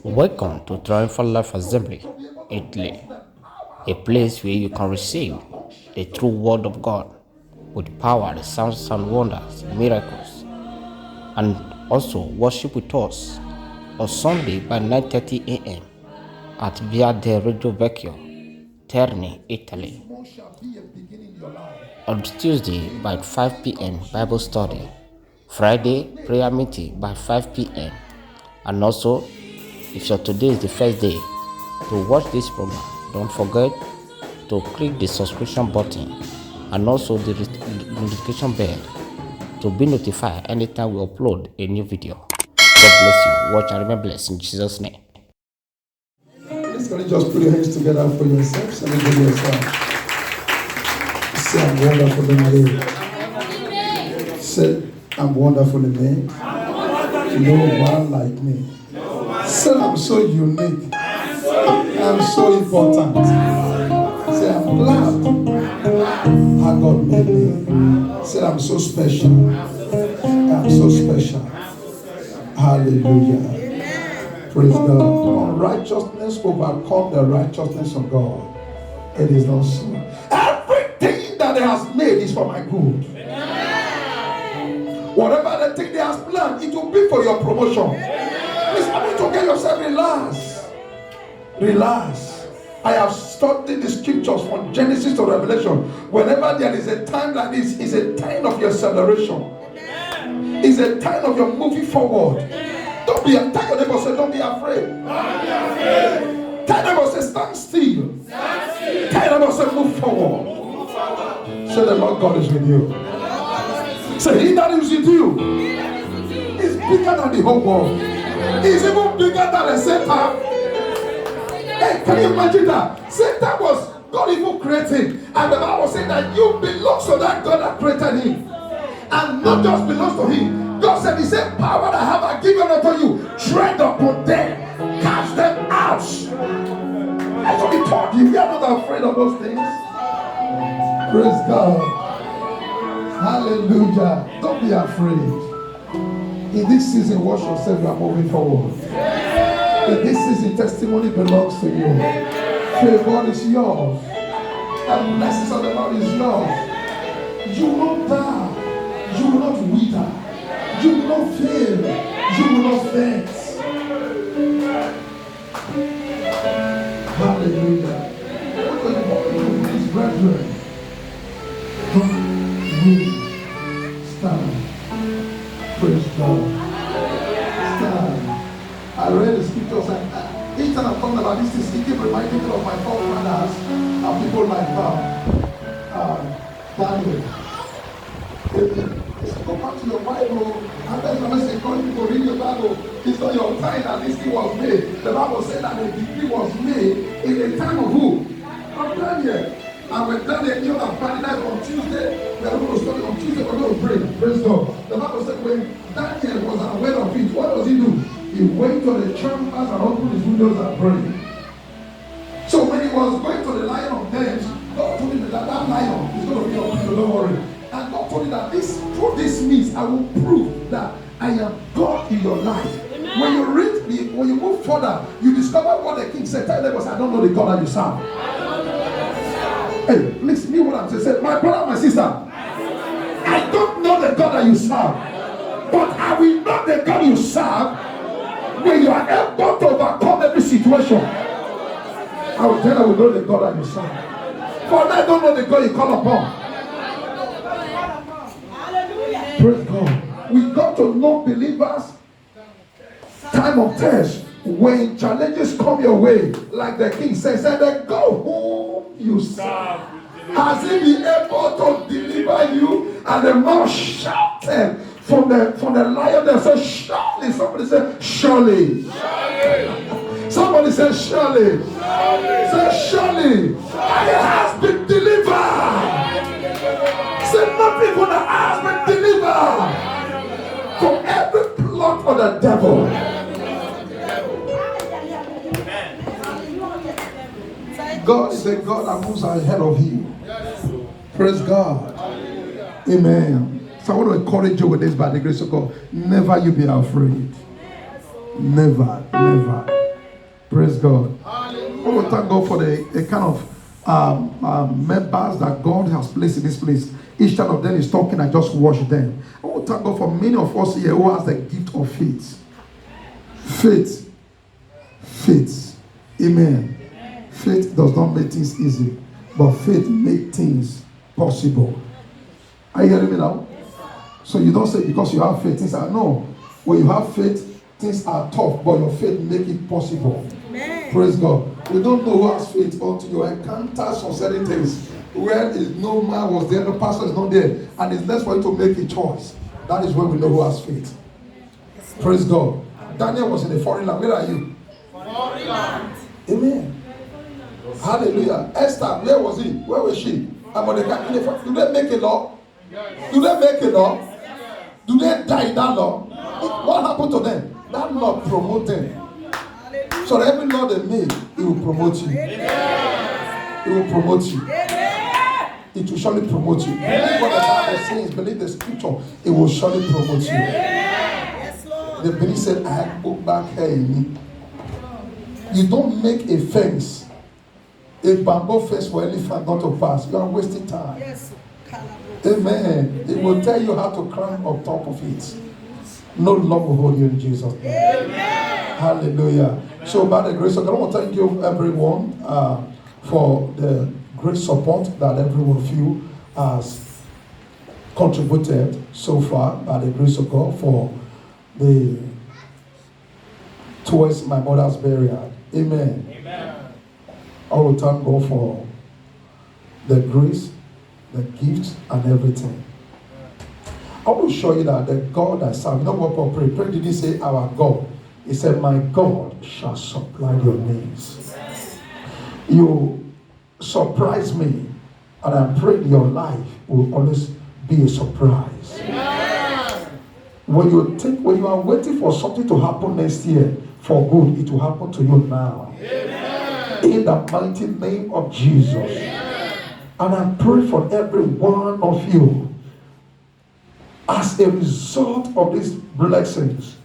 Welcome to Triumphal Life Assembly, Italy, a place where you can receive the true Word of God with power, signs and wonders, miracles, and also worship with us on Sunday by 9:30 a.m. at Via del Radio Vecchio, Terni, Italy. On Tuesday by 5 p.m. Bible study, Friday prayer meeting by 5 p.m. And also, if today is the first day to watch this program, don't forget to click the subscription button and also the notification bell to be notified anytime we upload a new video. God bless you. Watch and remember blessed in Jesus' name. Please can you just put your hands together for yourself? Celebrate yourself. Say I'm wonderfully made. Say I'm wonderfully made. No one like me. Say I'm so unique. I'm so important. Say I'm glad how God made me. Say I'm so special. I'm so special. Hallelujah. Praise God. Unrighteousness overcome the righteousness of God. It is not so. Everything that He has made is for my good. Whatever the thing He has planned, it will be for your promotion. Please, I want to get yourself relaxed. Relax. I have studied the scriptures from Genesis to Revelation. Whenever there is a time like this, it's a time of your celebration. It's a time of your moving forward. Don't be afraid. Tell your neighbor, say, don't be afraid. Don't be afraid. Tell your neighbor, say, stand still. Stand still. Tell your neighbor, say, move forward. Move forward. Say, the Lord God is with you. Say, He that is with you is bigger than the whole world. He's even bigger than the Satan. Hey, can you imagine that? Satan was God even created. And the Bible said that you belong to that God that created him. And not just belongs to him. God said, He said, power that have I given unto you, tread upon them, cast them out. That's what He taught you. We are not afraid of those things. Praise God. Hallelujah. Don't be afraid. In this season, watch yourself. You are moving forward. In this season, testimony belongs to you. Favor is yours. And blessings of the Lord is yours. You will not die. You will not wither. You will not fail. You will not faint. Hallelujah. What are you going to do, brethren? Don't move. Stand. Praise God. Stand. I read the scriptures and each time I'm talking about this, it keeps reminding me of my forefathers and people like Daniel. Go back to your Bible, and then you say, people read your Bible. It's not your time that this thing was made. The Bible said that the decree was made in the time of who? Of Daniel. And when Daniel knew that paradise on Tuesday, we are going to study on Tuesday, we're going to pray. Praise God. The Bible said when Daniel was aware of it, what does he do? He went to the chambers and opened his windows and prayed. So when he was going to the lion of dens, God told him that lion is going to be your window, don't worry. And God told him that through this means I will prove that I am God in your life. Amen. When you move further, you discover what the king said. Tell them, I don't know the God that you serve. Hey, listen, me what I'm saying. Say, my brother, my sister, I don't know the God that you serve, but I will know the God you serve when you are able to overcome every situation. I will tell you, I will know the God that you serve. But I don't know the God you call upon. Praise God. We got to know believers time of test when challenges come your way, like the king says, and then go whom you serve. Has He been able to deliver you? And the man shouted from the lion that said, surely. Somebody said, surely. Somebody said, surely. Say, surely. I has been delivered. Say, nothing but the has been delivered from every plot of the devil. God is a God that moves ahead of you. Praise God. Amen. So I want to encourage you with this by the grace of God. Never you be afraid. Never, never. Praise God. We will thank God for the kind of members that God has placed in this place. Each time of them is talking, I just watch them. I will thank God for many of us here who has the gift of faith. Faith. Faith. Amen. Faith does not make things easy, but faith makes things possible. Are you hearing me now? So you don't say because you have faith, things are no. When you have faith, things are tough, but your faith make it possible. Amen. Praise God. We don't know who has faith until you encounter some certain things where no man was there, no pastor is not there, and it's less for you to make a choice. That is when we know who has faith. Praise God. Daniel was in a foreign land. Where are you? Foreign land. Amen. Hallelujah. Esther, where was he? Where was she? Do they make a law? Do they make a law? Do they die in that law? What happened to them? That law promote them. So every law they make, it will promote you. It will promote you. It will surely promote you. Believe what the Bible says, believe the scripture, it will surely promote you. The Bible said, I go back here in me. You don't make a fence, a bamboo fence for elephant not to pass. You are wasting time. Amen. It will tell you how to climb on top of it. No love will hold you in Jesus' name. Amen. Hallelujah. So by the grace of God, I want to thank you everyone for the great support that every one of you has contributed so far by the grace of God towards my mother's burial. Amen. Amen. I will thank God for the grace, the gifts, and everything. I will show you that the God I serve, you know what Paul prayed? Pray did he say our God? He said, my God shall supply your needs. You surprise me, and I pray your life will always be a surprise. Amen. When you are waiting for something to happen next year for good, it will happen to you now. Amen. In the mighty name of Jesus. Amen. And I pray for every one of you, as a result of these blessings,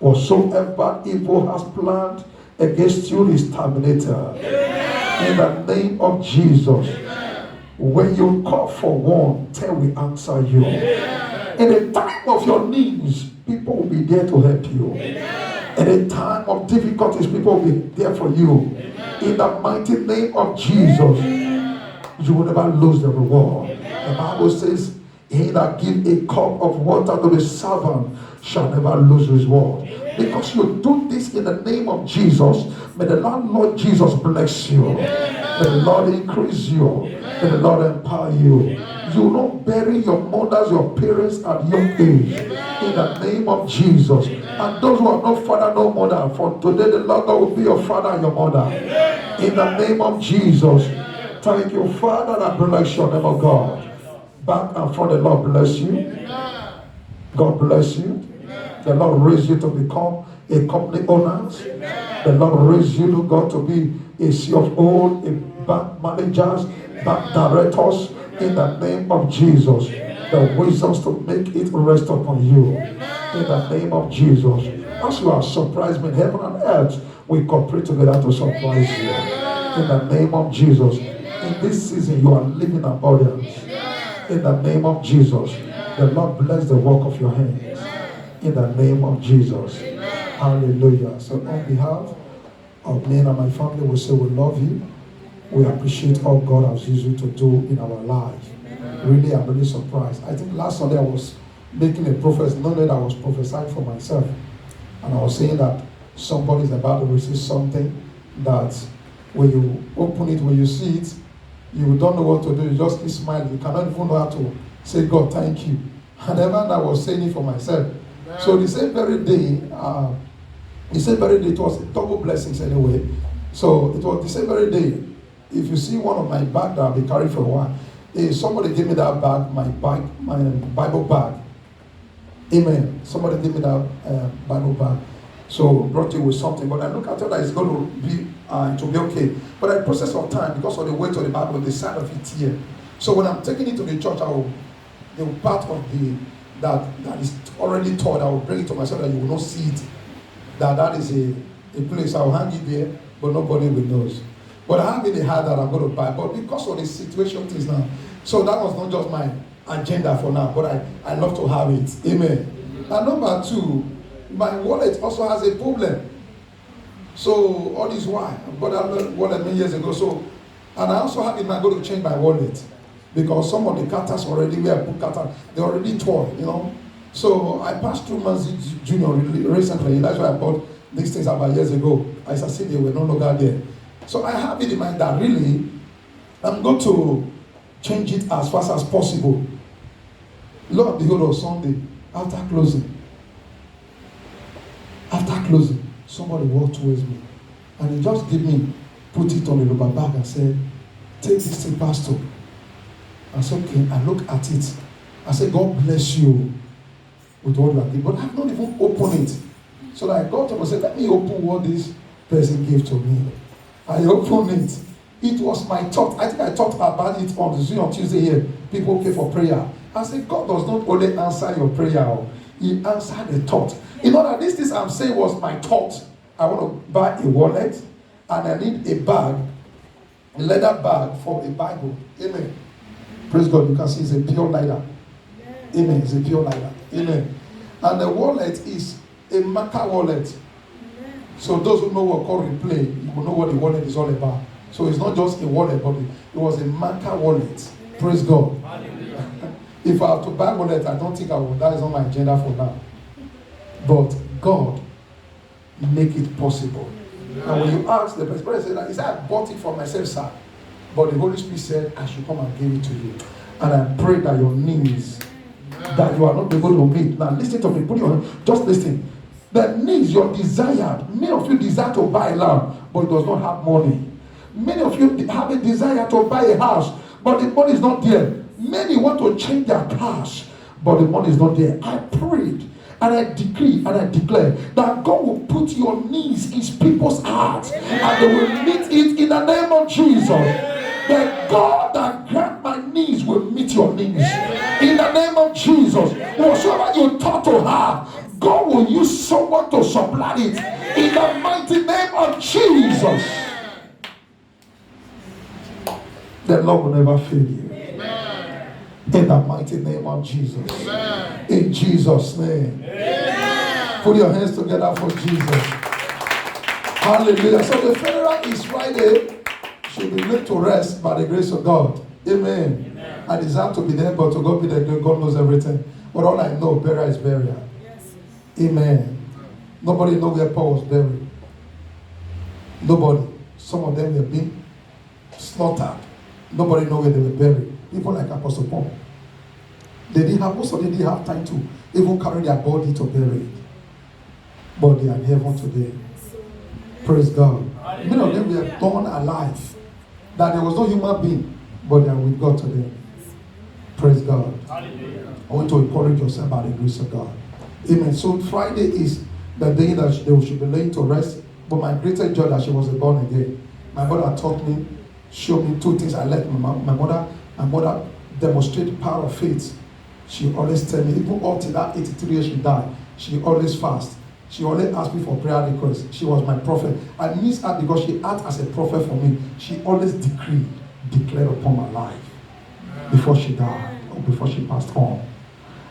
whatsoever evil has planned against you is terminated. Amen. In the name of Jesus. Amen. When you call for one, tell we answer you. Amen. In the time of your needs, people will be there to help you. Amen. In the time of difficulties, people will be there for you. Amen. In the mighty name of Jesus. Amen. You will never lose the reward. Amen. The Bible says, he that give a cup of water to the servant shall never lose his reward. Because you do this in the name of Jesus, may the Lord Jesus bless you. May the Lord increase you. May the Lord empower you. You will not bury your mothers, your parents at young age. In the name of Jesus. And those who are not father, no mother, for today the Lord God will be your father and your mother. In the name of Jesus. Thank you, Father, that bless your name of God. Back and front, the Lord bless you. God bless you. The Lord raise you to become a company owner. The Lord raise you, God, to be a CFO, a bank managers, bank directors. In the name of Jesus, the wisdoms to make it rest upon you. In the name of Jesus, as you have surprised me, heaven and earth, we cooperate together to surprise you. In the name of Jesus, in this season, you are living abundance. In the name of Jesus, the Lord bless the work of your hands. In the name of Jesus. Hallelujah. So on behalf of me and my family, we say we love you. We appreciate all God has used you to do in our life. Really, I'm really surprised. I think last Sunday I was making a prophecy, not that I was prophesying for myself. And I was saying that somebody is about to receive something that when you open it, when you see it, you don't know what to do. You just keep smiling. You cannot even know how to say, God, thank you. And even I was saying it for myself. Amen. So the same very day, it was a double blessings anyway. So it was the same very day. If you see one of my bag that I've been carrying for a while, somebody gave me that bag, my Bible bag. Amen. Somebody gave me that Bible bag. So brought you with something, but I look at it that it's going to be okay. But in the process of time, because of the weight of the Bible, the side of it here. So when I'm taking it to the church, the part of that is already taught, I will bring it to myself that you will not see it. That is a place, I will hang it there. but nobody will knows. But I have in the heart that I'm going to buy. But because of the situation things now, so that was not just my agenda for now, but I love to have it. Amen. And number two, my wallet also has a problem. So all this why I bought that wallet many years ago. So, and I also have in mind going to change my wallet because some of the carters already where I put carters, they already tore, you know. So I passed through Manzi Junior recently. That's why I bought these things about years ago. I said they were no longer there. So I have it in mind that really I'm going to change it as fast as possible. Lord, the whole of Sunday after closing, somebody walked towards me and he just gave me, put it on the rubber bag and said, take this thing, Pastor. I said, okay. I look at it. I said, God bless you with what you are giving. But I have not even opened it. So I got up and said, let me open what this person gave to me. I opened it. It was my thought. I think I talked about it on Tuesday here. People came for prayer. I said, God does not only answer your prayer, He answered the thought. You know that this thing I'm saying was my thought. I want to buy a wallet and I need a bag, a leather bag for a Bible. Amen. Praise God. You can see it's a pure leather. Amen. It's a pure leather. Amen. And the wallet is a marker wallet. So those who know what call replay, you will know what the wallet is all about. So it's not just a wallet, but it was a marker wallet. Praise God. If I have to buy wallet, I don't think I will. That is not my agenda for now. But God make it possible. And when you ask the person, he said, I bought it for myself, sir. But the Holy Spirit said, I should come and give it to you. And I pray that your needs, that you are not able to meet. Now listen to me. Put your hand, just listen. The needs, your desire. Many of you desire to buy land, but it does not have money. Many of you have a desire to buy a house, but the money is not there. Many want to change their cars, but the money is not there. I prayed and I decree and I declare that God will put your needs in people's hearts and they will meet it in the name of Jesus. The God that grant my needs will meet your needs in the name of Jesus. Whatsoever you thought to have, God will use someone to supply it in the mighty name of Jesus. The Lord will never fail you. In the mighty name of Jesus. Amen. In Jesus' name. Amen. Put your hands together for Jesus. Hallelujah. So the funeral is Friday. Should be laid to rest by the grace of God. Amen. Amen. I desire to be there, but to God be the glory. God knows everything. But all I know, burial is burial. Yes. Amen. Nobody knows where Paul was buried. Nobody. Some of them were being slaughtered. Nobody knows where they were buried. People like Apostle Paul. Most of them didn't have time to even carry their body to bury it. But they are in heaven today. Praise God. Many of them were born alive. That there was no human being, but they are with God today. Praise God. I want to encourage yourself by the grace of God. Amen. So Friday is the day that they should be laying to rest. But my greatest joy that she was born again. My mother taught me, showed me two things. I let my mother demonstrate power of faith. She always tell me, even up to that 83 years she died, she always fast. She always asked me for prayer requests. She was my prophet. I miss her because she acted as a prophet for me. She always declared upon my life before she died or before she passed on.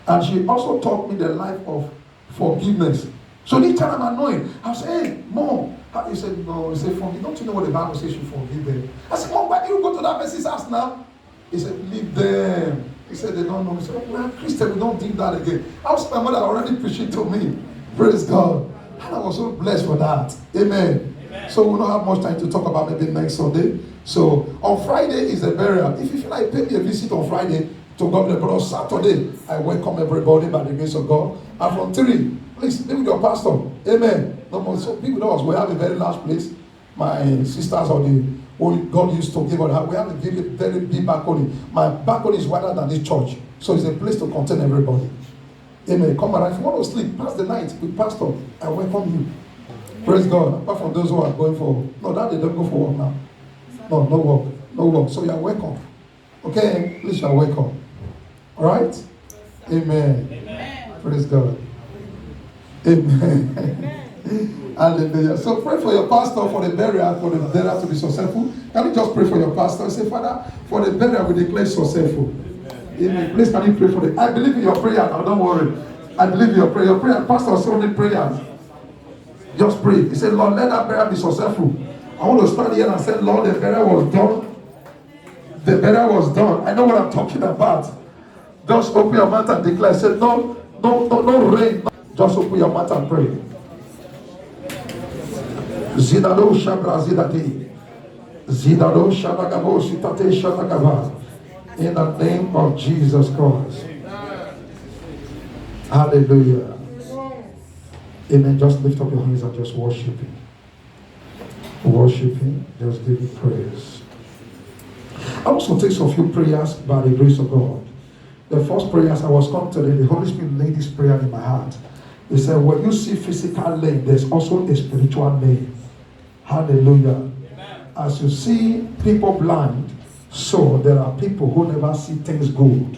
And she also taught me the life of forgiveness. So this time I'm annoyed. I said, hey, Mom. He said, no. He said, forgive. Don't you know what the Bible says you forgive them? I said, Mom, why do you go to that person's house now? He said, leave them. He said, they don't know. He said, oh, we're Christian. We don't think that again. I was my mother already preaching to me. Praise God. And I was so blessed for that. Amen. Amen. So we don't have much time to talk about maybe next Sunday. So on Friday is the burial. If you feel like pay me a visit on Friday, to God, but on Saturday, I welcome everybody by the grace of God. And from 3, please be with your pastor. Amen. No more. So people know us. We have a very large place. My sisters or the what God used to give us. We have a very, very big balcony. My balcony is wider than this church. So it's a place to contain everybody. Amen. Come around. If you want to sleep, pass the night with pastor. I welcome you. Praise God. Apart from those who are going for, no, that they don't go for work now. No work. No work. So you are welcome. Okay? Please, you are welcome. All right? Amen. Amen. Praise God. Amen. Hallelujah. So pray for your pastor for the burial to be successful. Can you just pray for your pastor? Say, Father, for the burial we declare successful. Amen. Please can you pray for it? I believe in your prayer now. Don't worry. I believe in your prayer. Your prayer, pastor also need prayers. Just pray. He said, Lord, let that burial be successful. I want to stand here and say, Lord, the burial was done. The burial was done. I know what I'm talking about. Just open your mouth and declare. Say, no rain. Just open your mouth and pray. Zidado Shabra Zidati. Zidado Shabagabo Sitate Shabagaba. In the name of Jesus Christ. Hallelujah. Amen. Just lift up your hands and just worship Him. Worship Him. Just give Him praise. I also take some few prayers by the grace of God. The first prayers I was coming today, the Holy Spirit laid this prayer in my heart. He said, when you see physical lame, there's also a spiritual lame. Hallelujah. Amen. As you see people blind, so there are people who never see things good.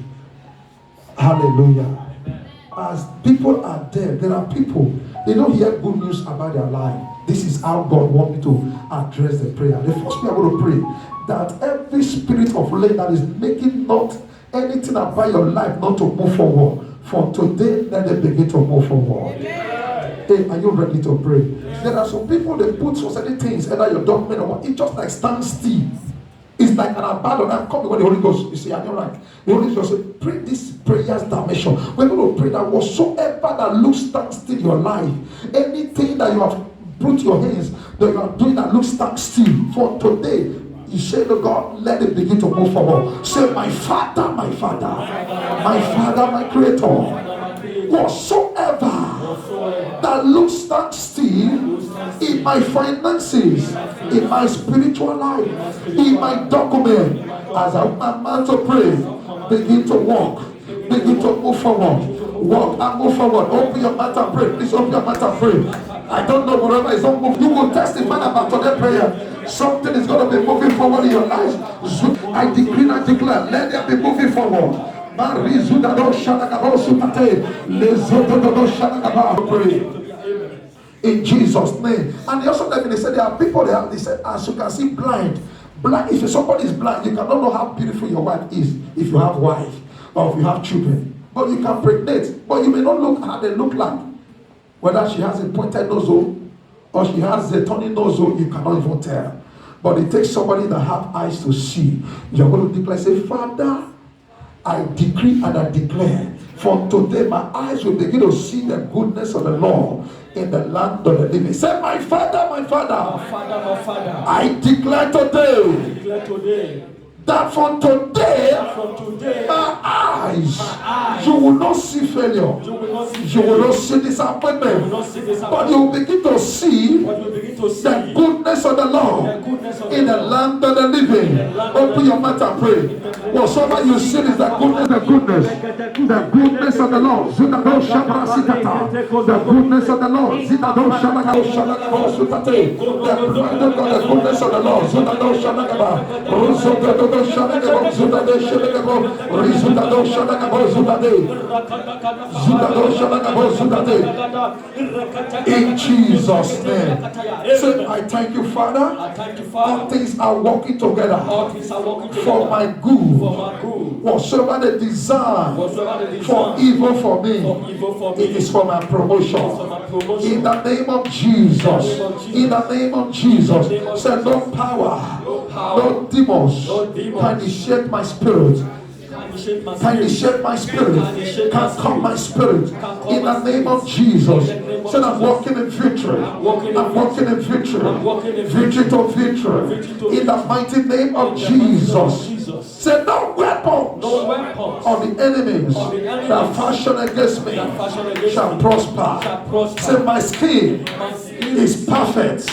Hallelujah. Amen. As people are dead, there are people, they don't hear good news about their life. This is how God wants me to address the prayer. The first prayer I'm going to pray, that every spirit of lame that is making not anything about your life not to move forward, from today, let them begin to move forward. Amen. Hey, are you ready to pray? Yes. There are some people, they put so many things, either your document or what, it just like stand still. It's like an abandon. I'm coming when the Holy Ghost, you see, and you're like, the Holy Ghost say, pray this prayer's dimension. We're going to pray that whatsoever that looks stand still in your life, anything that you have put your hands, that you are doing that looks stand still, for today, you say to God, let it begin to move forward. Say, my Father, my Father, my Father, my Creator, whatsoever that looks stand still in my finances, in my spiritual life, in my document, as I'm about to pray, begin to walk, begin to move forward. Walk and move forward. Open your mouth and pray. Please open your mouth and pray. I don't know whatever is not moving. You will testify about that prayer. Something is going to be moving forward in your life. I decree and declare, let them be moving forward. In Jesus' name. And they also let me say there are people there, they said, as you can see, blind. If somebody is blind, you cannot know how beautiful your wife is if you have wife or if you have children. But you can pregnate, but you may not look how they look like. Whether she has a pointed nose or she has a turning nose, you cannot even tell. But it takes somebody that have eyes to see. You're going to declare, say, Father, I decree and I declare, from today my eyes will begin to see the goodness of the Lord in the land of the living. Say, my Father, my Father, my Father, my Father, I declare today, that from today, my eyes, you will not see failure, you will not see disappointment, but you will begin to see the goodness of the Lord in the land of the living. Open your mouth and pray. Whatsoever you see is the goodness of the Lord. The goodness of the Lord. The goodness of the Lord. In Jesus' name. Say, I thank you, Father. All things are working together for my good. Whatsoever the desire for evil for me, it is for my promotion. In the name of Jesus. In the name of Jesus. Say, no power, no demons can shake my spirit. Can shake my spirit, can calm my spirit in the name of Jesus. Said, I'm walking in victory. I'm walking in victory. Victory to victory. In the mighty name of Jesus. Said, no weapons of the enemies that fashion against me shall prosper. Said, my skin is perfect.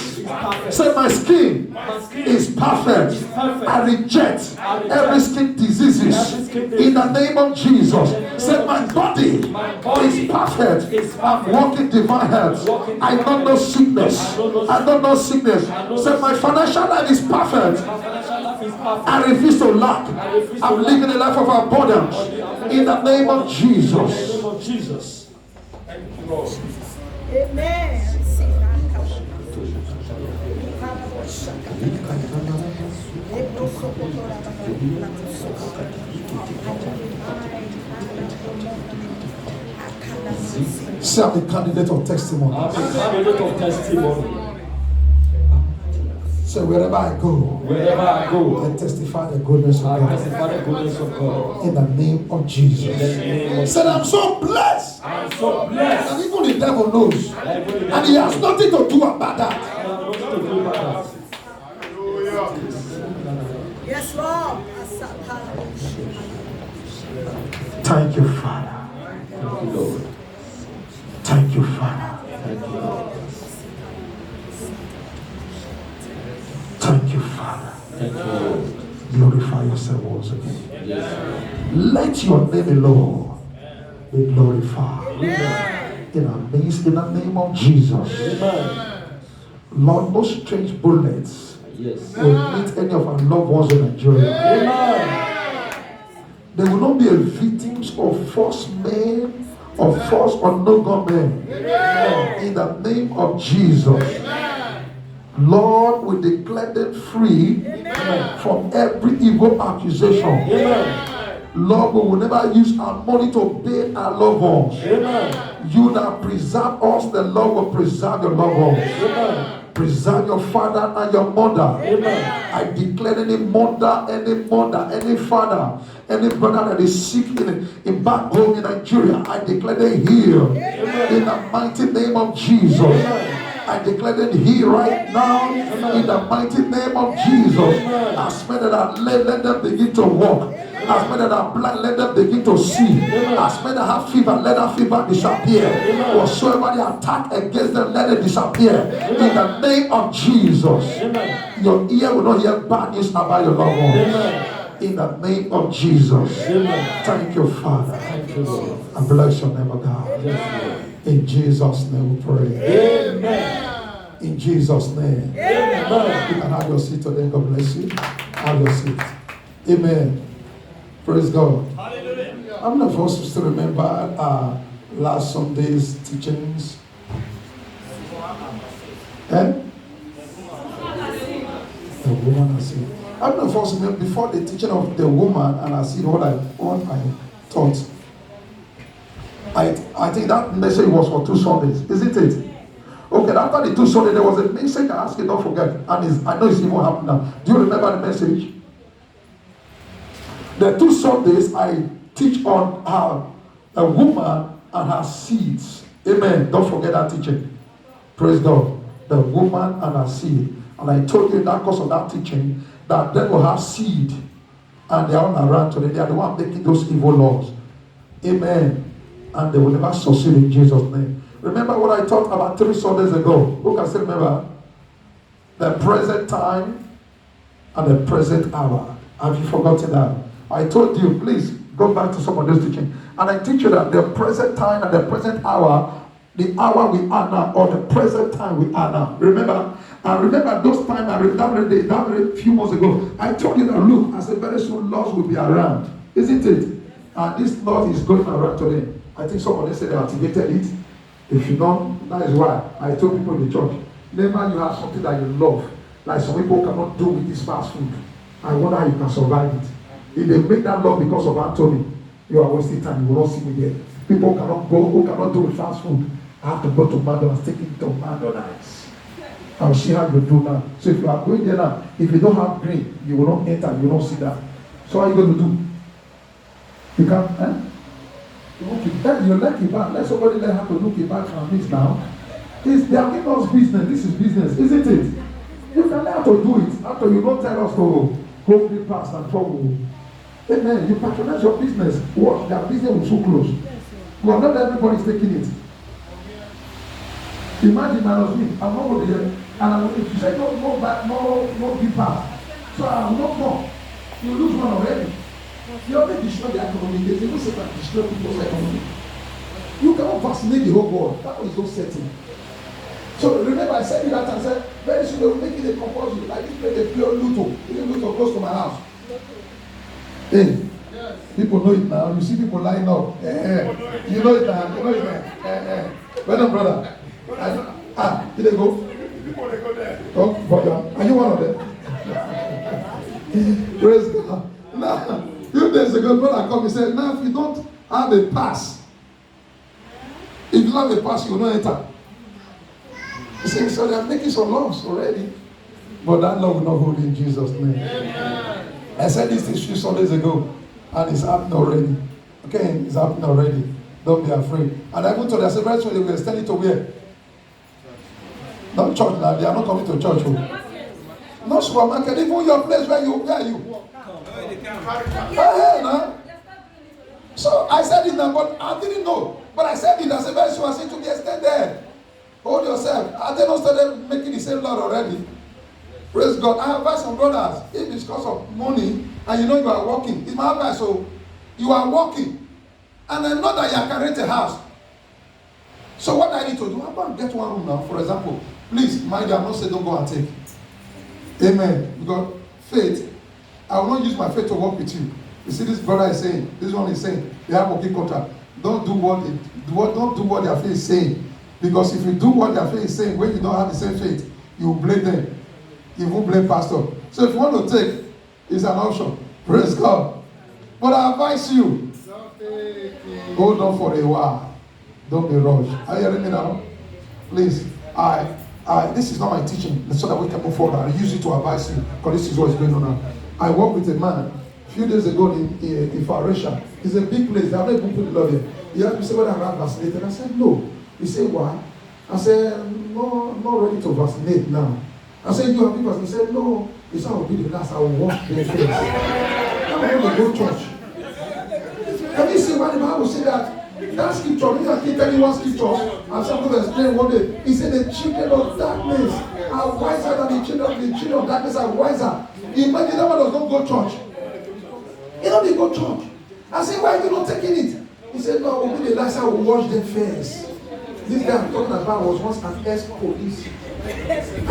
Say, my skin is perfect. I reject every skin diseases in the name of Jesus. Say, my body is perfect. I'm walking divine health. I don't know sickness. I don't know sickness. Say, my financial life is perfect. I refuse to lack. I'm living a life of abundance in the name of Jesus. Thank you, Lord. Amen. Say, I'm a candidate of testimony. I'm a candidate of testimony. So wherever I go, I testify the goodness of God. In the name of Jesus. Said, I'm so blessed. I'm so blessed. And even the devil knows. And he has nothing to do about that. Yes, Lord. Thank you, Father. Thank you, Lord. Thank you, Father. Thank you, Lord. Thank you, Father. Thank you, Lord. Glorify yourself once again. Yes. Let your name alone be glorified. Amen. In the name of Jesus. Amen. Lord, no strange bullets Yes. will meet any of our loved ones in Nigeria. Amen. They will not be a victims of false men or false unknown gunmen. In the name of Jesus. Lord, we declare them free from every evil accusation. Amen. Lord, we will never use our money to pay our loved ones. Amen. You that preserve us, the Lord will preserve your loved ones. Amen. Preserve your father and your mother. Amen. I declare any mother, any father, any brother that is sick in back home in Nigeria, I declare them healed. In the mighty name of Jesus. Amen. I declare them healed right now. In the mighty name of Jesus. As many that are led, let them begin to walk. As many that are blind, let them begin to see. As many that have fever, let that fever disappear. Whatsoever they attack against them, let it disappear. In the name of Jesus. Your ear will not hear bad news about your loved ones. In the name of Jesus. Thank you, Father. Thank you, Lord. And bless your name, O God. Yes, Lord. In Jesus' name we pray. Amen. In Jesus' name. Amen. You can have your seat today. God bless you. Have your seat. Amen. Praise God. Hallelujah. How many of us still remember last Sunday's teachings? The woman and seed. How many of us remember before the teaching of the woman and I see what I thought? I think that message was for 2 Sundays, isn't it? Okay, after the 2 Sundays, there was a message I asked you, don't forget, and I know it's even happening now. Do you remember the message? The 2 Sundays, I teach on how a woman and her seeds. Amen. Don't forget that teaching. Praise God. The woman and her seed. And I told you in that course of that teaching that they will have seed and they are all around today. They are the one making those evil laws. Amen. And they will never succeed in Jesus' name. Remember what I taught about 3 Sundays ago? Who can still remember? The present time and the present hour. Have you forgotten that? I told you, please go back to some of this teaching. And I teach you that the present time and the present hour, the hour we are now, or the present time we are now. Remember? And remember those times, I read that a few months ago. I told you that, look, I said very soon laws will be around. Isn't it? And this law is going around today. I think somebody said they activated it. If you know, that is why I told people in the church, never you have something that you love, like some people cannot do with this fast food. I wonder how you can survive it. If they make that law because of Anthony, you are wasting time. You will not see me there. People cannot go, who cannot do with fast food. I have to go to McDonald's, take it to McDonald's. I'll see how you do now. So if you are going there now, if you don't have green, you will not enter, you will not see that. So what are you going to do? You can't, you let it back. Let somebody learn how to look it back from this now. They are giving us business. This is business, isn't it? You can learn how to do it after you don't tell us to hold the past and trouble. Amen. You patronize your business. What? Their business will so close. Well, not everybody is taking it. Imagine I was me. I'm not over there. And if you say no give past. So I will not come. You lose one already. You already destroy the economy. There's no say that destroy people's economy. You cannot vaccinate the whole world. That is no setting. So remember I said that and said, very soon they will make it a compulsory. Like this place they play Luto. Even Luto close to my house. Hey, yes. People know it now. You see people lying up. You know it now. You know it now. Well done, brother. Did they go? People they go there. Oh, brother. you one of them? Praise God. Now, a few days ago, brother come and said, now if you don't have a pass, if you don't have a pass, you will not enter. He said, so they are making some laws already. But that law will not hold in Jesus' name. Amen. I said this issue some days ago, and it's happening already. Okay, it's happening already. Don't be afraid. And I even told them, I said, very soon they will extend it to where? Not church now, they are not coming to church. No supermarket, even your place where you no. So I said it now, but I didn't know. But I said it, I said very soon I said to be extended. Hold yourself. Are they not started making the same law already? Praise God. I advise some brothers, if it's because of money and you know you are working, it's my advice. So you are working and I know that you can rent a house. So what I need to do, I'm going to get one room now, for example. Please, mind you, I'm not saying don't go and take. Amen. Because faith, I will not use my faith to work with you. You see, this brother is saying, this one is saying, they have working contract. Don't do what their faith is saying. Because if you do what their faith is saying, when you don't have the same faith, you will blame them. You won't blame pastor. So if you want to take, it's an option. Praise God. But I advise you, hold on for a while. Don't be rushed. Are you hearing me now? Please, this is not my teaching, so that we can move forward. I use it to advise you, because this is what is going on now. I worked with a man a few days ago in Farisha. It's a big place. They have not even put the law there. He asked me, say, whether I'm vaccinated. I said, no. He said, why? I said, no, I'm not ready to vaccinate now. I said, you have been vaccinated? He said, no. He said, I will be the last. I will wash their face. I'm going to go to church. Can you see why the Bible said that? That scripture, you can keep telling one scripture, and some people explain one day. He said, the children of darkness are wiser than the children of darkness are wiser. Imagine that one does not go to church. He don't even go to church. I said, why are you not taking it? He said, no, I will be the last. I will wash them first. This guy I'm talking about was once an ex-police. I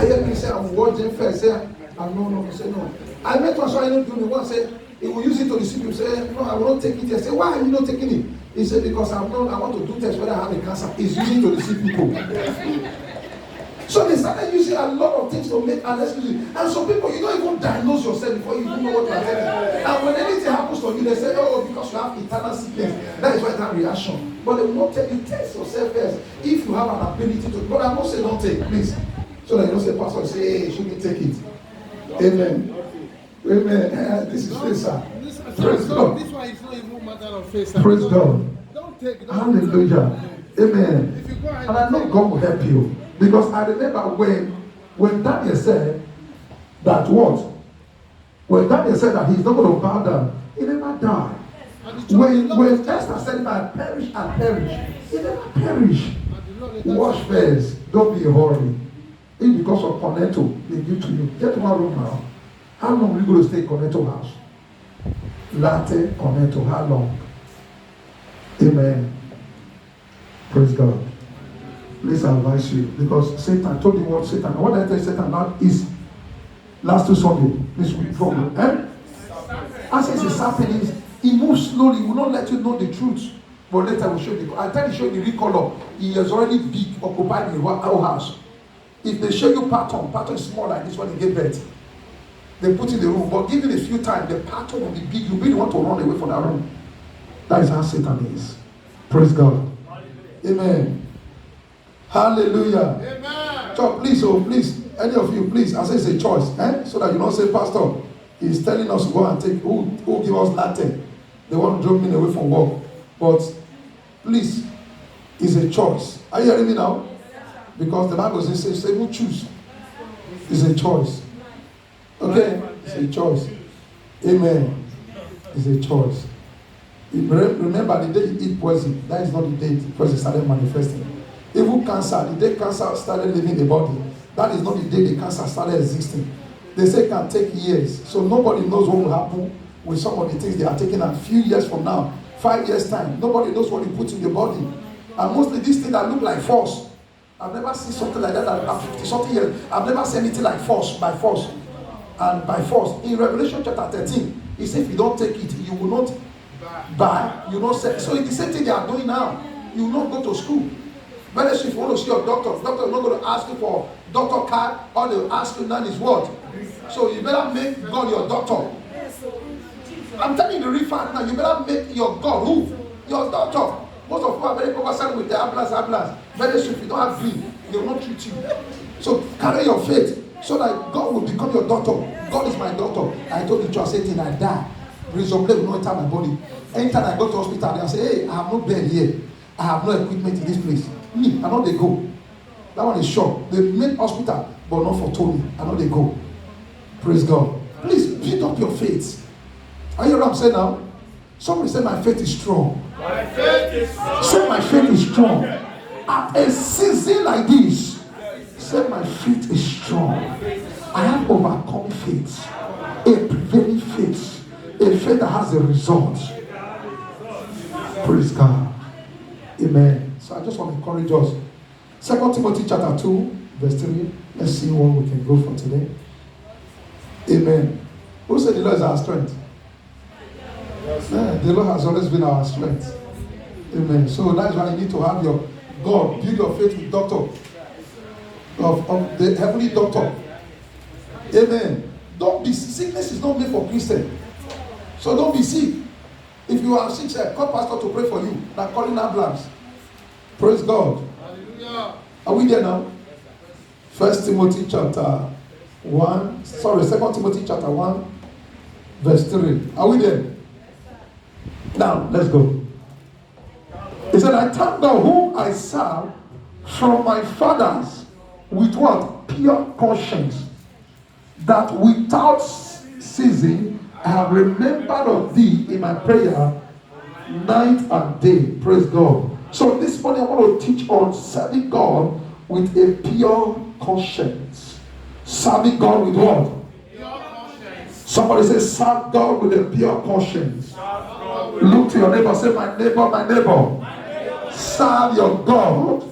heard him say, I will wash them first. Say, no. He said, no. I met one, so I don't do the one. Say, he will use it to deceive you. Say, no, I will not take it. I say, why are you not taking it? He said, because I want to do tests whether I have a cancer. He's using to deceive people. So they started using a lot of things to make an excuse. And some people, you don't even diagnose yourself before you even know what you are having. And when anything happens to you, they say, oh, because you have internal sickness. That is why that reaction. But they will not tell you, test yourself first. If you have an ability to. But I must say, don't take, please. So that you don't say, pastor, say, hey, should we take it? Amen. Amen. This is faith, sir. Praise God. This one is not even matter of faith. Praise God. Don't take. Hallelujah. Amen. And I know God will help you. Because I remember when Daniel said that what? When Daniel said that he's not going to bow down, he never died. When Esther said, if I perish, I perish. He never perished. Wash first. Don't be in a hurry. If because of Cornetto, they give to you. Get one room now. How long will you go to stay in Cornetto house? Latte, Cornetto, how long? Amen. Praise God. Please advise you, because Satan told you what Satan. What I tell Satan now is last two Sunday, this week from as it's a serpent, he moves slowly, he will not let you know the truth. But later we'll show you. I tell you, show you the real color. He has already big, occupied the whole house. If they show you pattern is small like this one, they get birth. They put in the room, but give it a few times, the pattern will be big. You really want to run away from that room. That is how Satan is. Praise God. Amen. Hallelujah. Amen. So please, any of you, please, I say it's a choice, so that you don't say, Pastor, he's telling us to go and take, who give us Latin? They want to drop me away from work. But please, it's a choice. Are you hearing me now? Because the Bible says, who choose? It's a choice. Okay? It's a choice. Amen. It's a choice. Remember, the day you eat poison, that is not the day poison started manifesting. Even cancer, the day cancer started leaving the body, that is not the day the cancer started existing. They say it can take years. So nobody knows what will happen with some of the things they are taking a few years from now, 5 years time. Nobody knows what you put in the body. And mostly these things that look like force. I've never seen something like that after 50 something years. I've never seen anything like force, by force. And by force. In Revelation chapter 13, he said if you don't take it, you will not buy, you will not sell. So it's the same thing they are doing now. You will not go to school. Very soon, if you want to see your doctor, doctor is not going to ask you for doctor card, all they will ask you now is what? So you better make God your doctor. I'm telling you the real fact now, you better make your God who? Your doctor. Most of you are very concerned with the ambulance. Very soon, if you don't have dream, they will not treat you. So carry your faith so that God will become your doctor. God is my doctor. I told the church, Satan, I die. Reason will not enter my body. Anytime I go to hospital, they say, hey, I have no bed here. I have no equipment in this place. Me, I know they go. That one is sure. They made hospital, but not for Tony. I know they go. Praise God. Please build up your faith. Are you hearing what I'm saying now? Somebody say my faith is strong. My faith is strong. Say my faith is strong. At a season like this, say my faith is strong. I have overcome faith. A prevailing faith. A faith that has a result. Praise God. Amen. So I just want to encourage us. 2 Timothy chapter 2, verse 3. Let's see what we can go for today. Amen. Who said the Lord is our strength? Yeah, the Lord has always been our strength. Amen. So that's why you need to have your God, build your faith with doctor. Of the heavenly doctor. Amen. Don't be sickness is not made for Christian. So don't be sick. If you are sick, say, call pastor to pray for you. Not calling ambulance. Praise God. Hallelujah. Are we there now? 1 Timothy chapter 1. Sorry, 2 Timothy chapter 1, verse 3. Are we there? Now, let's go. He said, I thank God whom I serve from my fathers with what? Pure conscience, that without ceasing I have remembered of thee in my prayer night and day. Praise God. So this morning I want to teach on serving God with a pure conscience. Serving God with what? Pure conscience. Somebody say, serve God with a pure conscience. Look to your neighbor, say, my neighbor. Serve your God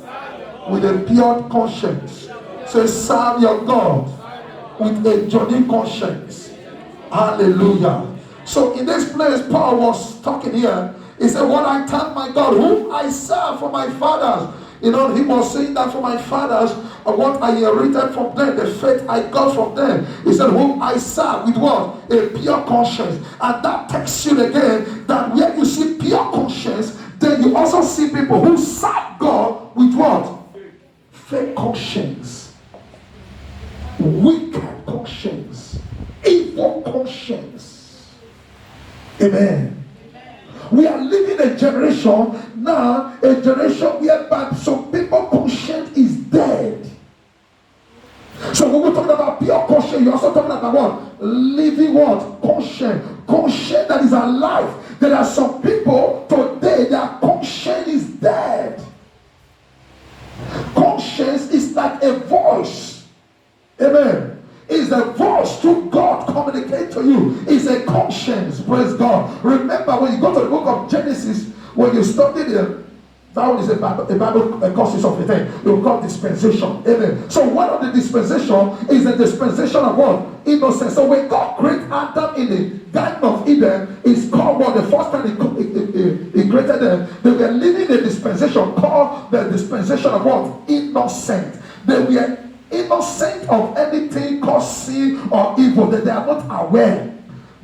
with a pure conscience. Say, serve your God with a genuine conscience. Hallelujah. So in this place, Paul was talking here. He said, what I thank my God, whom I serve for my fathers. You know, he was saying that for my fathers, what I inherited from them, the faith I got from them. He said, whom I serve with what? A pure conscience. And that takes you again, that where you see pure conscience, then you also see people who serve God with what? Fake conscience. Wicked conscience. Evil conscience. Amen. We are living a generation now, a generation whereby some people conscience is dead. So when we're talking about pure conscience, you're also talking about what? Living what? Conscience. Conscience that is alive. There are some people today, their conscience is dead. Conscience is like a voice. Amen. Is a voice to God communicate to you. Is a conscience. Praise God. Remember when you go to the book of Genesis, when you study the that one is a Bible consists of a thing. You call dispensation. Amen. So one of the dispensation is the dispensation of what? Innocence. So when God created Adam in the Garden of Eden, it's called what? The first time he created them, they were living a dispensation called the dispensation of what? Innocent. They were innocent of anything called sin or evil, that they are not aware.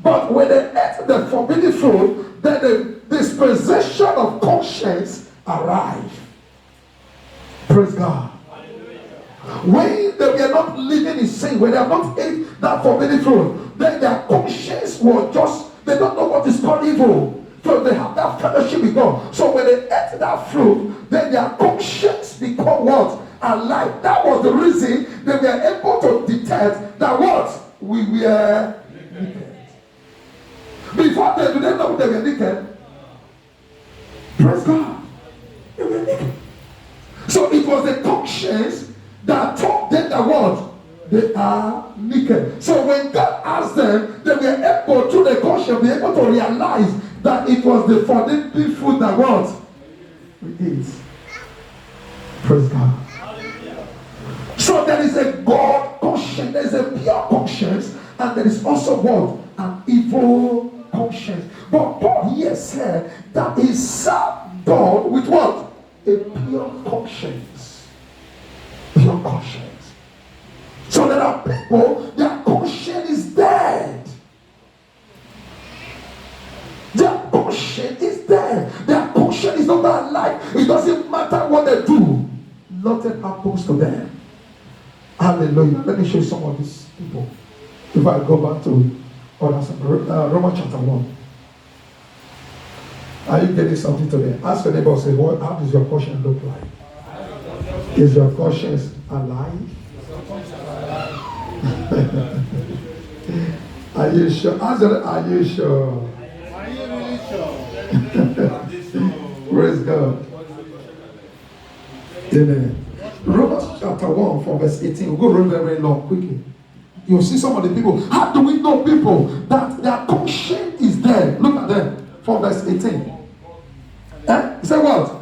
But when they ate the forbidden fruit, then the dispensation of conscience arrived. Praise God. When they were not living in sin, when they have not ate that forbidden fruit, then their conscience was just, they don't know what is called evil. So they have that fellowship with God. So when they ate that fruit, then their conscience become what? Alive. That was the reason they were able to detect that what? We were naked. Before they didn't know they were naked. Praise God. They were naked. So it was the conscience that told them that what? They are naked. So when God asked them, they were able, through the conscience, be able to realize that it was the forbidden fruit that what? We ate. Praise God. So there is a God conscience, there is a pure conscience, and there is also what? An evil conscience. But Paul here said that he served God with what? a pure conscience. Pure conscience. So there are people, their conscience is dead. Their conscience is dead. Their conscience is not alive. It doesn't matter what they do. Nothing happens to them. Hallelujah. Let me show you some of these people. If I go back to Romans chapter 1. Are you getting something today? Ask your neighbor, say, how does your conscience look like? Is your conscience alive? Are you sure? Ask them, are you sure? Are you really sure? Praise God. Amen. Romans chapter 1 from verse 18. We'll go very, very long quickly. You'll see some of the people. How do we know people that their conscience is there? Look at them from verse 18. He said what?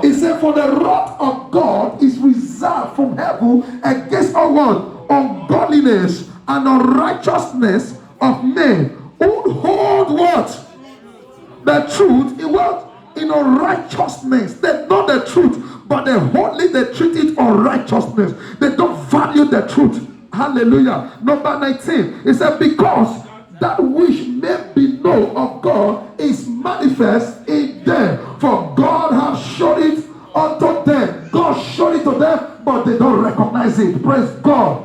He said, for the wrath of God is reserved from heaven against all what? Ungodliness and unrighteousness of men who hold what? The truth in what? In unrighteousness. They know the truth, but they treat it unrighteousness. They don't value the truth. Hallelujah. Number 19. It said, because that which may be known of God is manifest in them. For God has shown it unto them. God showed it to them, but they don't recognize it. Praise God.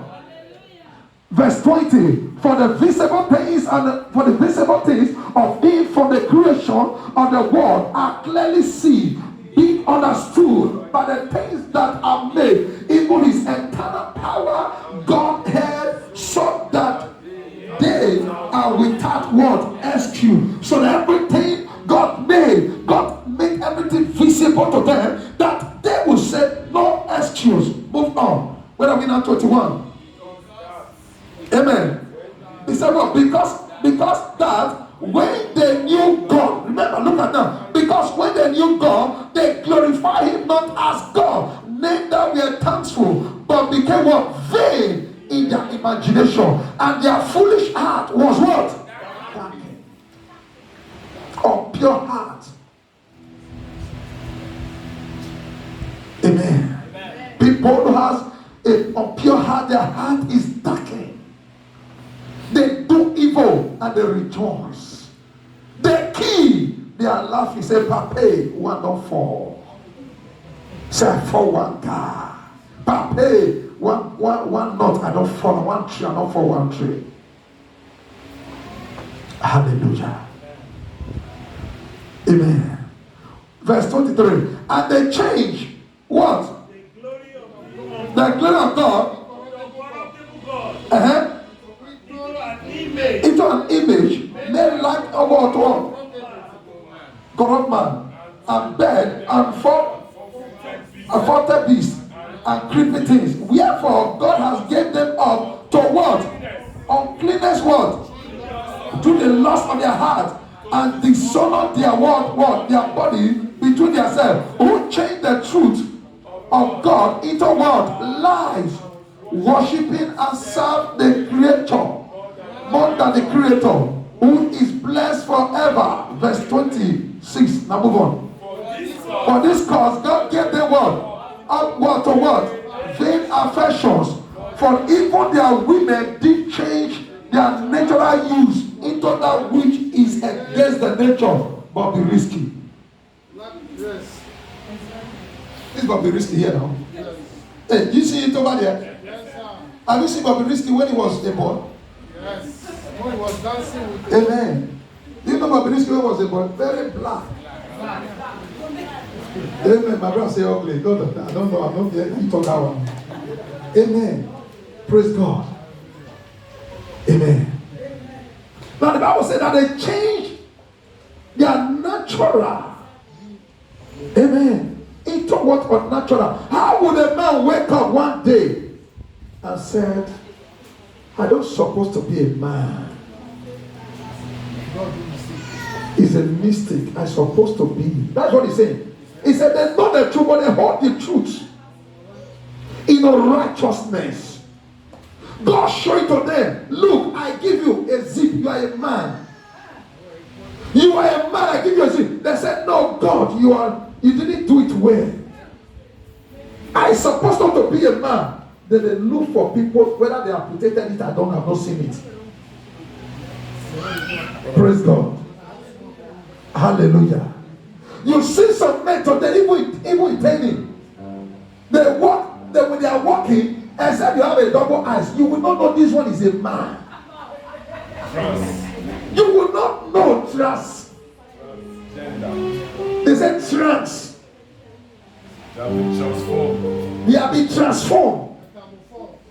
Verse 20. For the visible things of him from the creation of the world are clearly seen, being understood by the things that are made, even his eternal power, Godhead, so that they are without what? Excuse. So that everything God made everything visible to them, that they will say no excuse. Move on. Where are we now? 21. Amen. He said what? Because that when they knew God, remember, look at them. Because when they knew God, they glorified him not as God, neither were thankful, but became what? Vain in their imagination, and their foolish heart was what? Darkened. Of pure heart. Amen. People who has a pure heart, their heart is darkened. They do evil and they rejoice. They kill, they are laughing. Say, Pape, one don't fall. Say, for one car. Pape, one nut, I don't fall. One tree, I don't fall one tree. Hallelujah. Amen. Verse 23. And they change what? The glory of God. Into an image made like a what? Corrupt man, and bed, and four beasts, and creepy things. Wherefore God has given them up to what? Uncleanness what? To the lust of their heart, and dishonor their what? Their body between themselves, who change the truth of God into what? Lies, worshipping and serve the Creator more than the Creator, who is blessed forever. Verse 26. Now move on. For this cause God gave them what? Upward to what? Vain affections. For even their women did change their natural use into that which is against the nature, but be risky. Yes. This Bobby Risky here now. Hey, you see it over there? Yes, sir. Have you seen Bobby Risky when he was a boy? Yes. When he was dancing with Amen. Do you know Bobby Risky when he was a boy? Very black. Amen. My brother say ugly. No, I don't know. I'm not there. You talk that one. Amen. Praise God. Amen. Now the Bible said that they changed their natural. Amen. Into what was natural. How would a man wake up one day and said, I don't supposed to be a man. He's a mystic. I'm supposed to be. That's what he's saying. He said they know the truth, but they hold the truth in righteousness. God showed to them, look, I give you a zip. You are a man. You are a man, I give you a zip. They said, no, God, you are You didn't do it well. I supposed not to be a man. Then they look for people, whether they amputated it, I don't have not seen it. Praise God. Hallelujah. You see some men today, even in training, they walk, when they are walking, except you have a double eyes, you will not know this one is a man. You will not know trans. They said trans. They have been transformed.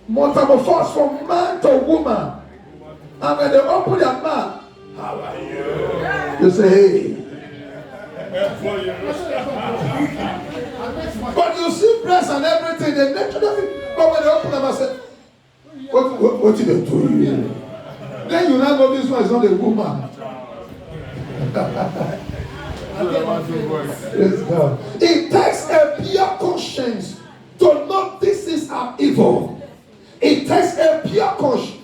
Metamorphosed from man to woman. And when they open their mouth, how are you? You say, hey. But you see breasts and everything, they naturally. But when they open them, I say, what did they do you? Then you now know this one is not a woman. It takes a pure conscience to know this is an evil. It takes a pure conscience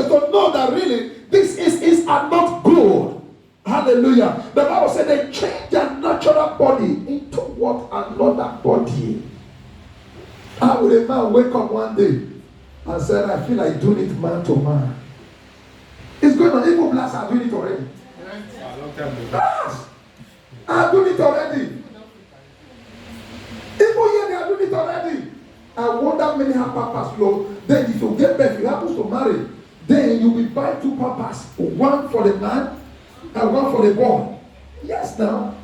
to know that really this is not good. Hallelujah. The Bible said they change their natural body into what? Another body. How would a man wake up one day and say, I feel like doing it man to man? It's going on. Evil blacks are doing it already. Are doing it already. People here, they are doing it already. I wonder many have papas. Then if you get back, you happen to marry, then you will buy two papas, one for the man and one for the boy. Yes, now,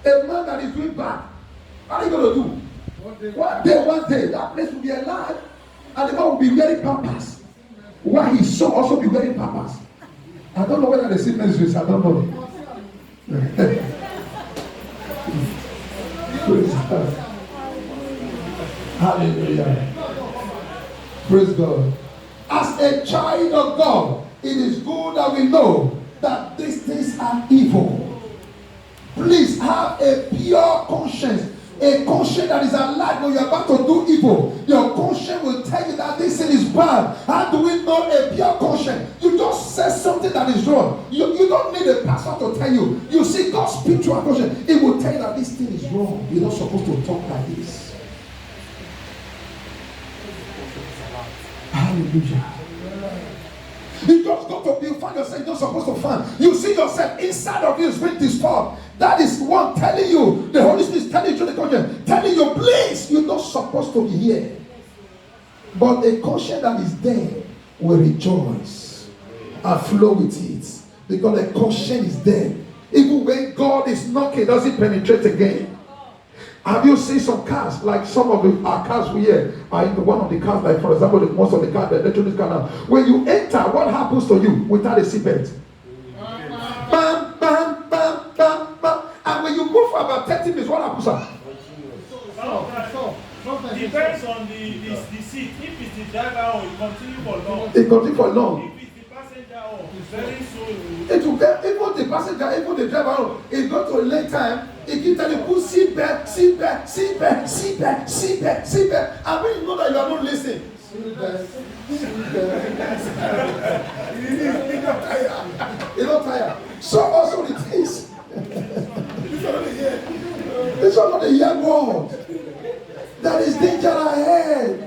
a man that is doing bad, what are you going to do? One day, that place will be alive, and the man will be wearing papas, while his son also be wearing papas. I don't know whether the same ministries, I don't know. Praise God. Hallelujah. Praise God. As a child of God, it is good that we know that these things are evil. Please have a pure conscience. A conscience that is alive when you are about to do evil. Your conscience will tell you that this thing is bad. How do we know a pure conscience? You just say something that is wrong. You don't need a pastor to tell you. You see God's spiritual conscience. It will tell you that this thing is wrong. You're not supposed to talk like this. Hallelujah. You just got to find yourself, you're not supposed to find. You see yourself inside of you is being disturbed. That is one telling you, the Holy Spirit is telling you to the conscience, telling you, please, you're not supposed to be here. But a conscience that is there will rejoice and flow with it. Because the conscience is there. Even when God is knocking, does it penetrate again? Have you seen some cars, like some of our cars we here are in one of the cars, like for example, most of the cars, the electronic car now. When you enter, what happens to you without a seatbelt? Bam, bam, bam, bam, bam. And when you move for about 30 minutes, what happens? Depends on the seat. If it's the driver, it continue for long. It continues for long. If it's the passenger, very soon. It will get, even the passenger, even the driver, it's going to a late time. It keeps telling you, put seatbelt, seatbelt, seatbelt, seatbelt, seatbelt, seatbelt. And when you know that you are not listening, seatbelt, seatbelt. You're not tired. So also the things. It's not a young world. There is danger ahead.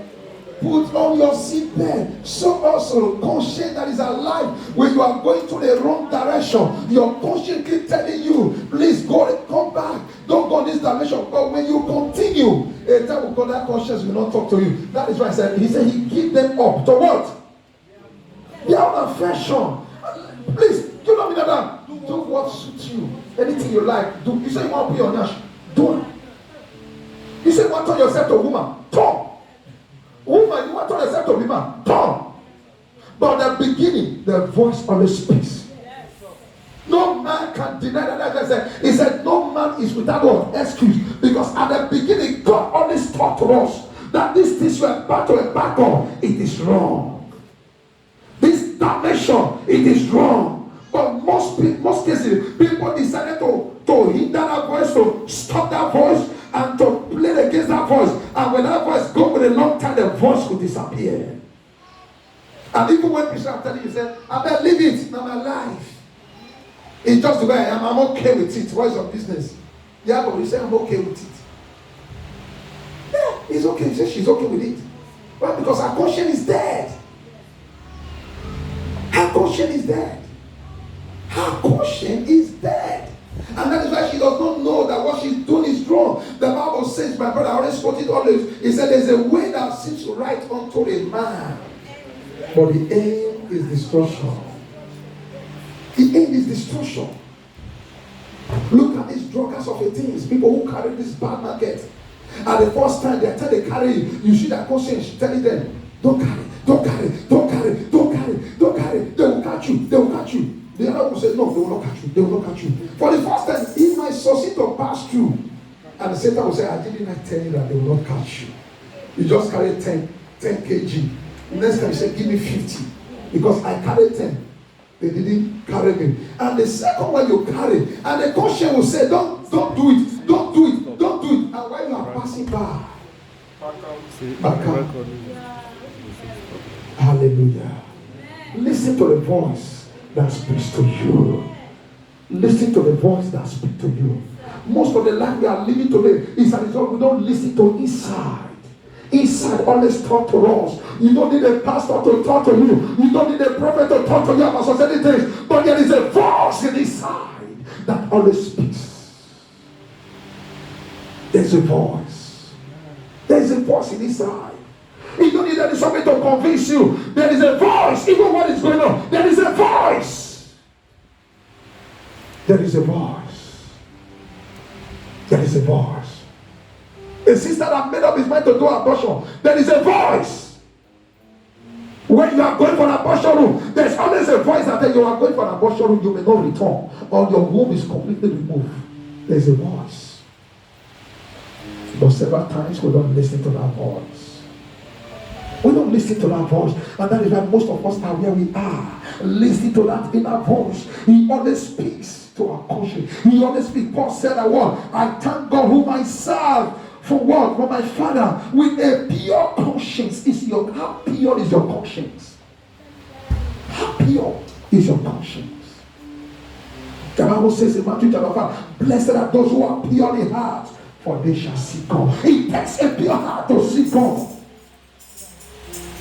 Put on your seatbelt. So also conscience that is alive when you are going to the wrong direction. Your conscience keeps telling you, please go, come back. Don't go this direction. But when you continue, a time will come that conscience will not talk to you. That is why I said, he said he give them up. To what? Their own affection. Please, do not be that. Do what suits you. Anything you like, do. You say you want to be on Nash, do it. You say you want to turn yourself to a woman, turn. Woman, you want to turn yourself to a man, turn. But at the beginning, the voice always speaks. No man can deny that. He said, no man is without what? Excuse. Because at the beginning, God always taught to us that these things you are about to embark on, it is wrong. This dimension, it is wrong. But most cases, people decided to hinder that voice, to stop that voice, and to play against that voice. And when that voice goes with a long time, the voice will disappear. And even when people are telling you, say, I better leave it, not my life. It's just the way I am. I'm okay with it. What is your business? Yeah, but you say I'm okay with it. Yeah, it's okay. He says she's okay with it. Why? Because her conscience is dead. Her conscience is dead. Her conscience is dead. And that is why she does not know that what she's doing is wrong. The Bible says, my brother, I already quoted always. He said, there's a way that seems right unto a man, but the aim is destruction. The aim is destruction. Look at these drunkards of the things, people who carry this bad market. At the first time they tell they carry, you see that conscience telling them, don't carry, don't carry, don't carry, don't carry, don't carry. They will catch you, they will catch you. The other one said, no, they will not catch you, they will not catch you. For the first time, he might succeed to pass through. And the Satan will say, I didn't like tell you that they will not catch you. You just carry 10 kg. Next time you say, give me 50. Because I carried 10. They didn't carry me. And the second one you carry, and the conscience will say, don't do it, don't do it, don't do it. And while you are passing by, back out. Hallelujah. Listen to the voice that speaks to you. Listen to the voice that speaks to you. Most of the life we are living today is a result we don't listen to inside. Inside always talk to us. You don't need a pastor to talk to you. You don't need a prophet to talk to you about certain things. But there is a voice inside that always speaks. There's a voice. There's a voice inside. You don't need any somebody to convince you. There is a voice. Even what is going on, there is a voice. There is a voice. There is a voice. A sister that made up his mind to do abortion, there is a voice. When you are going for an abortion room, there's always a voice that says you are going for an abortion room, you may not return, or your womb is completely removed. There's a voice. But several times we don't listen to that voice. We don't listen to that voice, and that is why most of us are where we are. Listen to that inner voice. He always speaks to our conscience. He always speaks. Paul said that one, I thank God whom I serve. For what? For my Father, with a pure conscience. How pure is your conscience? How pure is your conscience? The Bible says in Matthew chapter 5, blessed are those who are pure in heart, for they shall see God. It takes a pure heart to see God.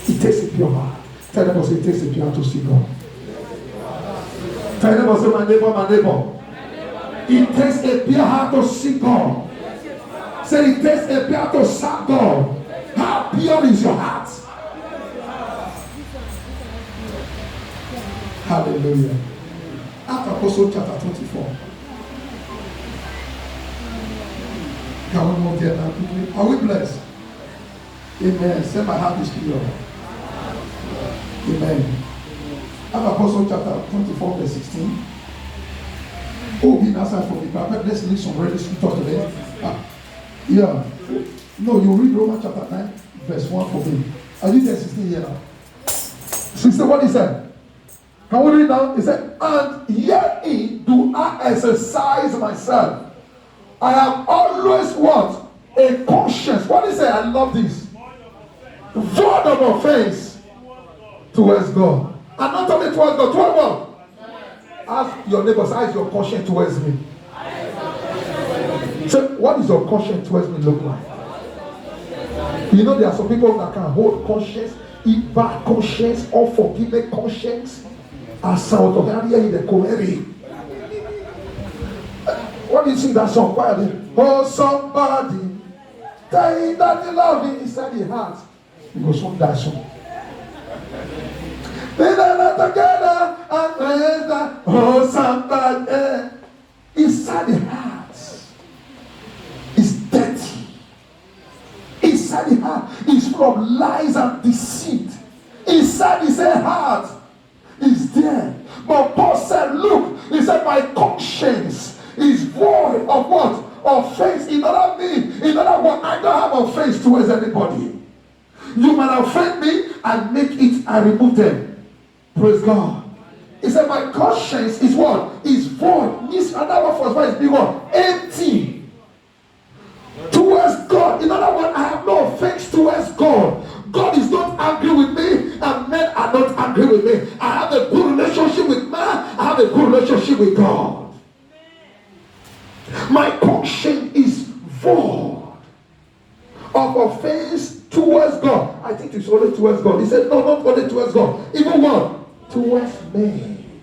It takes a pure heart. Tell them also it takes a pure heart to see God. Tell them also my neighbor. It takes a pure heart to see God. Say it takes a pure heart to serve God. How pure is your heart? Hallelujah. After Apostle chapter 24. Can we move there now quickly? Are we blessed? Amen. Say my heart is pure. Amen. After Apostle chapter 24 verse 16. Oh, be outside for me. But let's read some ready scripture today. Yeah. No, you read Romans chapter 9, verse 1 for me. Are you there 16 here now? 16, what he said? Can we read now? He said, and herein do I exercise myself. I have always what? A conscience. What is it? I love this. Void of offense towards God. And not only towards God, towards what? Ask your neighbors, how is your conscience towards me? So, what does your conscience towards me look like? You know, there are some people that can hold conscience, eat bad conscience, unforgiving conscience, and sound of the in the community. What do you sing that song quietly? Oh, somebody, dying that they love me inside the heart. You go sing that song. They are together and together. Oh, somebody, inside the heart. Dirty. Inside the heart is full of lies and deceit. Inside his heart is there. But Paul said, look, he said, my conscience is void of what? Offense. In other words, I don't have offense towards anybody. You might offend me and make it and remove them. Praise God. He said, my conscience is what? Is void. Means another word for is being what? Empty. Towards God. In other words, I have no offense towards God. God is not angry with me, and men are not angry with me. I have a good relationship with man. I have a good relationship with God. My conscience is void of offense towards God. I think it's only towards God. He said, no, not only towards God. Even what? Towards men.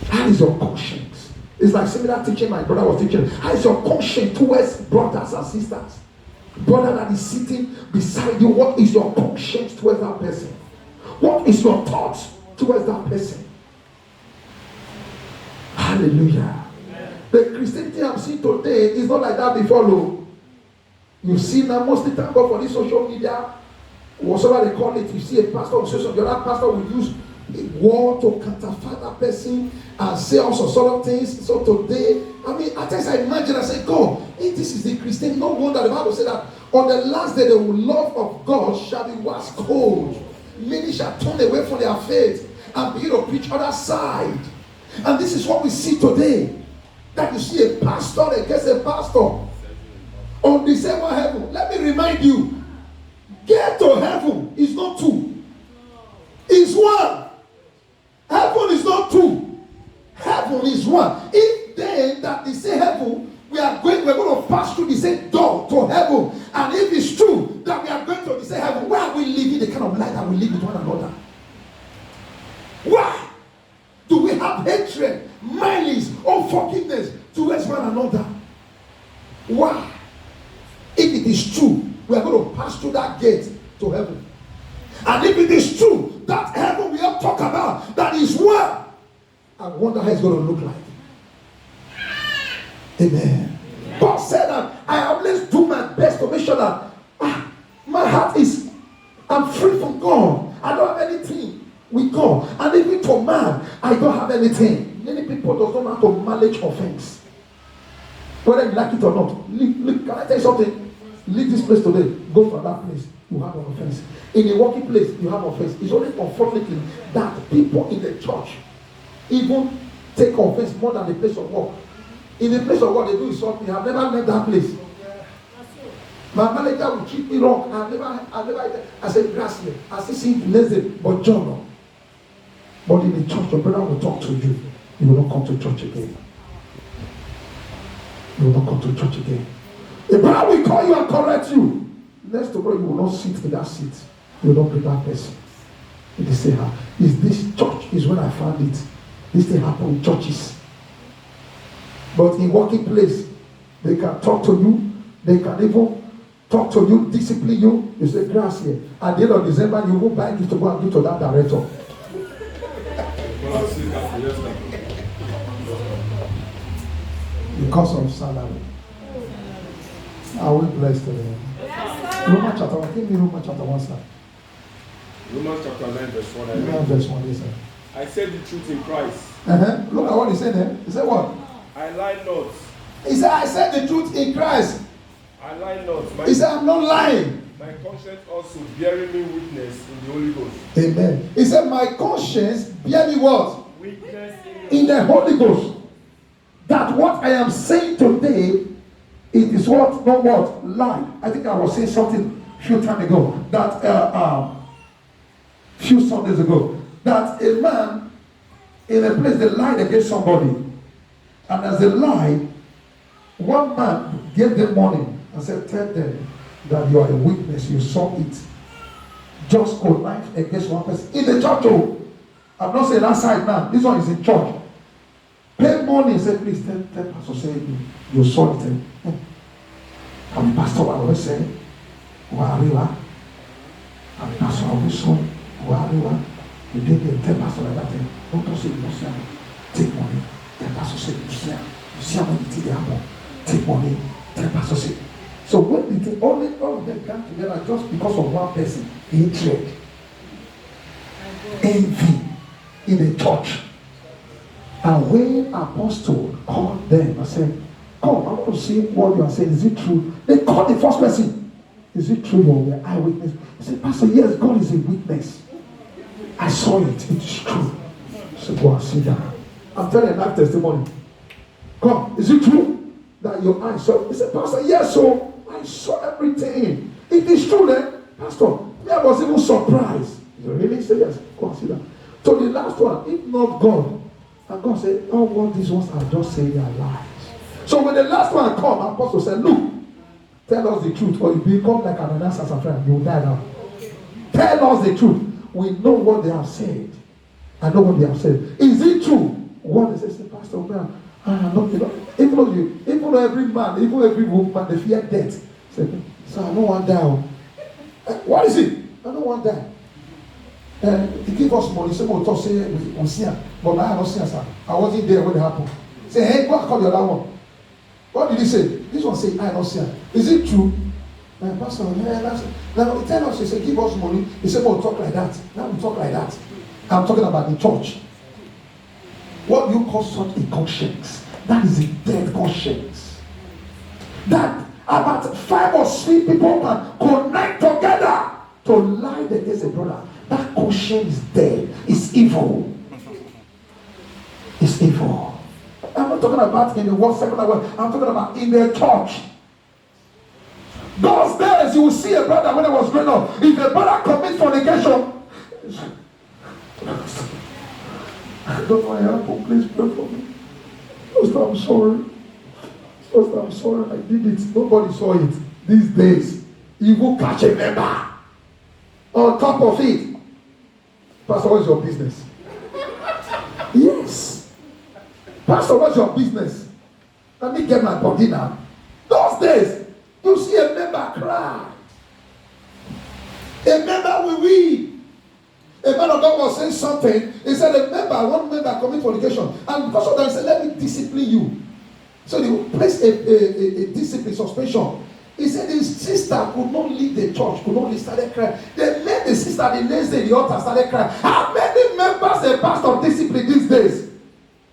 How is your conscience? It's like similar teaching my brother was teaching. How is your conscience towards brothers and sisters? Brother that is sitting beside you, what is your conscience towards that person? What is your thoughts towards that person? Hallelujah. The Christianity I'm seeing today is not like that before, Lord. You see now, mostly thank God for this social media, whatever they call it. You see a pastor on social, the other pastor will use a word to counterfeit that person and say all sorts of things. So today, I mean, at times I imagine, I say, God, if this is the Christian, no wonder the Bible said that on the last day the love of God shall be waxed cold. Many shall turn away from their faith and begin to preach other side. And this is what we see today. That you see a pastor against a pastor on the same heaven. Let me remind you, get to heaven is not two. It's one. Heaven is not two. Heaven is one. If then that they say heaven, we're going to pass through the same door to heaven. And if it's true that we are going to the same heaven, why are we living the kind of life that we live with one another? Why do we have hatred, malice, unforgiveness towards one another? Why? If it is true, we are going to pass through that gate to heaven. And if it is true, that heaven we have talked about, that is one, I wonder how it's going to look like. Amen. God said that I always do my best to make sure that my heart is, I'm free from God. I don't have anything with God. And even for man, I don't have anything. Many people don't know how to manage offense. Whether you like it or not. Can I tell you something? Leave this place today. Go to that place. You have an offense. In a working place, you have offense. It's only unfortunately that people in the church even take offense more than the place of work. In the place of work, they do something. I've never left that place. My manager will treat me wrong. I said, grassy. I still see lazy, but John. But in the church, your brother will talk to you. You will not come to church again. You will not come to church again. The brother will call you and correct you. Next tomorrow, you will not sit in that seat. You will not be that person. They say, is this church is when I found it. This thing happen in churches. But in working place, they can talk to you. They can even talk to you, discipline you. You say, grass here. At the end of December, you will buy gift to go and give to that director. Because of salary. Are we blessed today? Romans chapter 1. Give me Romans chapter 1, sir. Romans chapter 9, verse 1. 9 verse 1, yes, sir. I said the truth in Christ. Look at what he said there. He said what? I lie not. He said, I said the truth in Christ. I lie not. He said, I'm not lying. My conscience also bearing me witness in the Holy Ghost. Amen. He said, my conscience bear me what? Witness in the Holy Ghost. That what I am saying today, it is what, not what? Lie. I think I was saying something a few times ago. That, few Sundays ago. That a man in a place, they lied against somebody. And as they lied, one man gave them money and said, tell them that you are a witness, you saw it. Just connive against one person. In the church, oh, I'm not saying that side now. This one is in church. Pay money and say, please tell pastor, say you saw it. I'm the pastor, I always say, Wariwa. I'm the pastor, I always say, Wariwa. You didn't tell pastor like that. Don't say you don't see. Take money. Tell pastor, say you see. You see how many things they have. Take money. Tell pastor, say. So when the all of them come together just because of one person, hatred, envy in the church. And when apostle called them and said, come, I want to see what you are saying. Is it true? They called the first person. Is it true you're an eyewitness? He said, Pastor, yes, God is a witness. I saw it. It is true. So go and sit down. I'm telling you life testimony. Come, is it true that your eyes saw? He said, Pastor, yes, so I saw everything. It is true then, Pastor. I was even surprised. He really said, yes, go and sit down. So the last one, if not God, And God said, all what these ones are just saying their lies. So when the last one come, Apostle said, look, tell us the truth, or you become like Ananias and Sapphira, you will die now. Tell us the truth. We know what they have said. I know what they have said. Is it true? What they say, Pastor, man, no, you know, even though every man, even every woman, they fear death. Say, so I don't want to die. What is it? I don't want to die. He give us money. Someone will say we see him, but I don't see him, sir. I wasn't there when it happened. Say, hey, go and call the other one. What did he say? This one say, I don't see him. Is it true? Pastor, now tell us, he said, give us money. He said, we'll talk like that. Now we talk like that. I'm talking about the church. What you call such a conscience? That is a dead conscience. That about 5 or 6 people can connect together to lie against a brother. That conscience is dead. It's evil. It's evil. I'm not talking about in the world, secular world. I'm talking about in the church. Those days you will see a brother when he was growing up. If a brother commits fornication, I don't know what happened. Please pray for me. Pastor, I'm sorry. Pastor, I'm sorry. I did it. Nobody saw it. These days, you will catch a member. On top of it, Pastor, what's your business? Yes. Pastor, what's your business? Let me get my body now. Those days, you see a member cry. A member will weep. A man of God was saying something. He said, one member commit fornication. And because of that, he said, let me discipline you. So they will place a discipline suspension. He said his sister could not leave the church, could not leave, started crying. They met the sister the next day, the altar started crying. How many members a pastor discipline these days?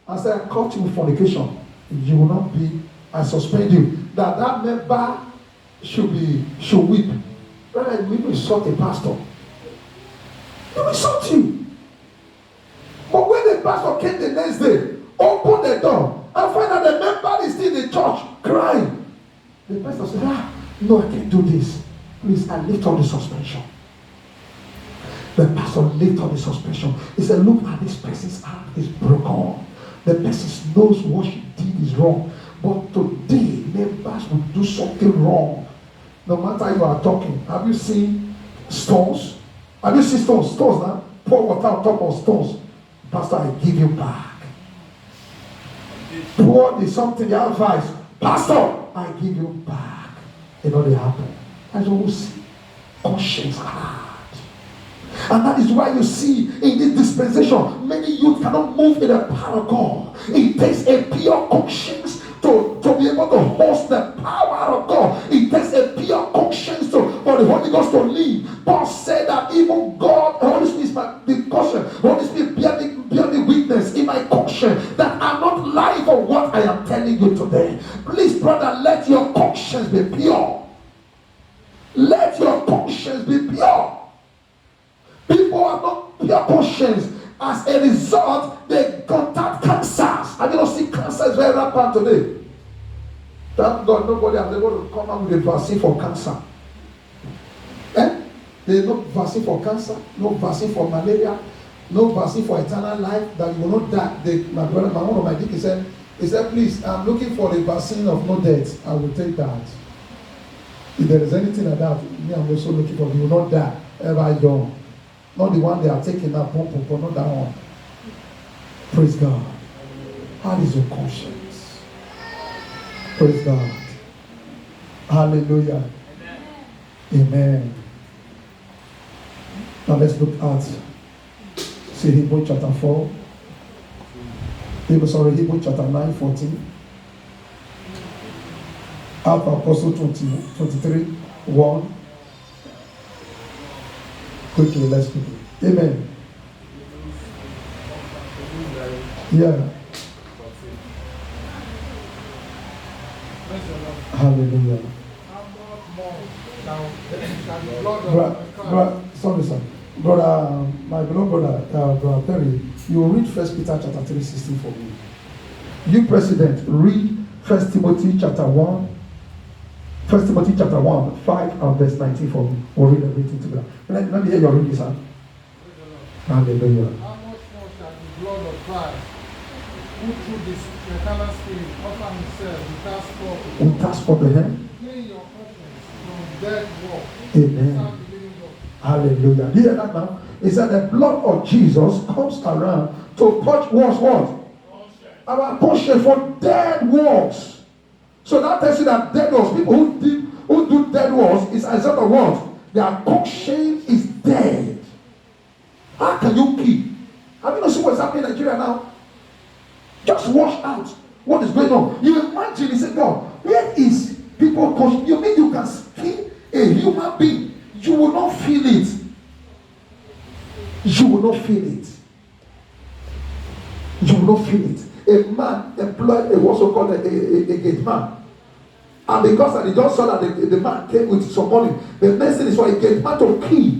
I said, I caught you with fornication. You will not be, I suspend you. That member should weep. Rather than we insult a pastor. He will insult you. But when the pastor came the next day, opened the door, and find out the member is still in the church crying. The pastor said, no, I can't do this. Please, I lift on the suspension. The pastor lift on the suspension. He said, look at this person's heart is broken. The person knows what she did is wrong. But today, members will do something wrong. No matter you are talking. Have you seen stones? Have you seen stones? Stones now? Pour water on top of stones. Pastor, I give you back. Pour the something, the advice. Pastor, I give you back. You know they happen. That's what we see. Conscience hard. And that is why you see in this dispensation, many youth cannot move in the power of God. It takes a pure conscience to be able to host the power of God. It takes a pure conscience for the Holy Ghost to lead. Paul said that even God, the Holy Spirit is my conscience. Holy Spirit bear the witness in my conscience that I'm not lying for what I am telling you today. Please, brother, let your conscience be pure. Let your conscience be pure. People are not pure conscience. As a result, they contact cancers. And you don't see cancer is very rampant today. Thank God nobody has able to come out with a vaccine for cancer. There's no vaccine for cancer, no vaccine for malaria, no vaccine for eternal life, that you will not die. One of my deacons said, please, I'm looking for a vaccine of no death. I will take that. If there is anything like that, me, I'm also looking for. You will not die ever young. Not the one they are taking that pump, but not that one. Praise God. How is your conscience? Praise God. Hallelujah. Amen. Now let's look at Hebrews chapter 4. Hebrews chapter 9, 14. Acts of Apostles 23, 1. Quickly, let's do it. Amen. Yeah. Hallelujah. Brother, my beloved brother Perry, you will read 1 Peter chapter 3:16 for me. You, President, read 1 Timothy chapter 1. 1 Timothy chapter 1, 5 and verse 19 for me. We'll read everything together. Let me hear your reading, son. Hallelujah. How much more shall the blood of Christ, who through this eternal spirit offer himself without spot Without spot the hand. clean your conscience from dead work. Amen. Serve the living God. Hallelujah. Do you hear that now? It said the blood of Jesus comes around to purge what's what? Our conscience for dead works. So that tells you that dead works, people who do dead works, is a result of what? Their conscience is dead. How can you keep? Have you not seen what's happening in Nigeria now? Just wash out what is going on. You imagine, he said, God, where is people conscience? You mean you can feel a human being? You will not feel it. You will not feel it. You will not feel it. A man employed a what's called a gate man. And because they just saw that the man came with some money, the next thing is for a gate man to kill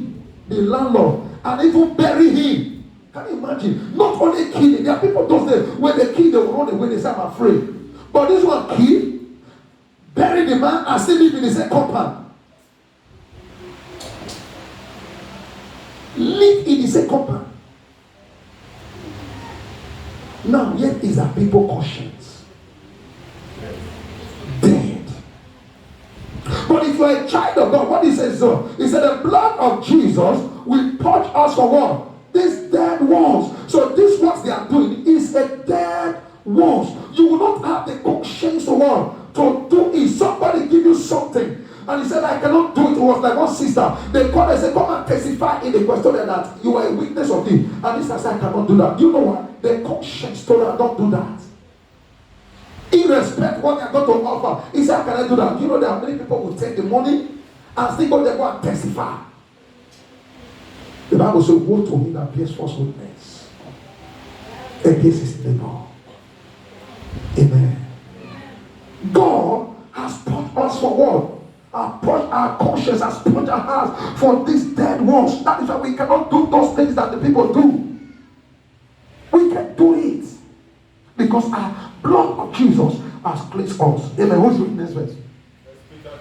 the landlord and even bury him. Can you imagine? Not only killing, there are people those days when they kill, they will run away, they say, I'm afraid. But this one kill, bury the man, and still live in the same compound. Live in the same compound. Now, yet is a people conscience dead. But if you are a child of God, what he says so? He said the blood of Jesus will purge us from what? These dead ones. So this what they are doing is a dead ones. You will not have the conscience to what? To do it. Somebody give you something. And he said, I cannot do it. It was like one sister. They called and said, come and testify in the question that you are a witness of it. And this sister said, I cannot do that. You know what? The conscience told her, don't do that. Irrespective what they are going to offer. He said, how can I do that? You know, there are many people who take the money and still go there and testify. The Bible says, woe to him that bears false witness against his neighbor. Amen. God has put us for what? Our conscience has put our hearts for these dead ones. That is why we cannot do those things that the people do. We can do it because our blood of Jesus has cleansed us. Amen. Who's reading this verse? 1 Peter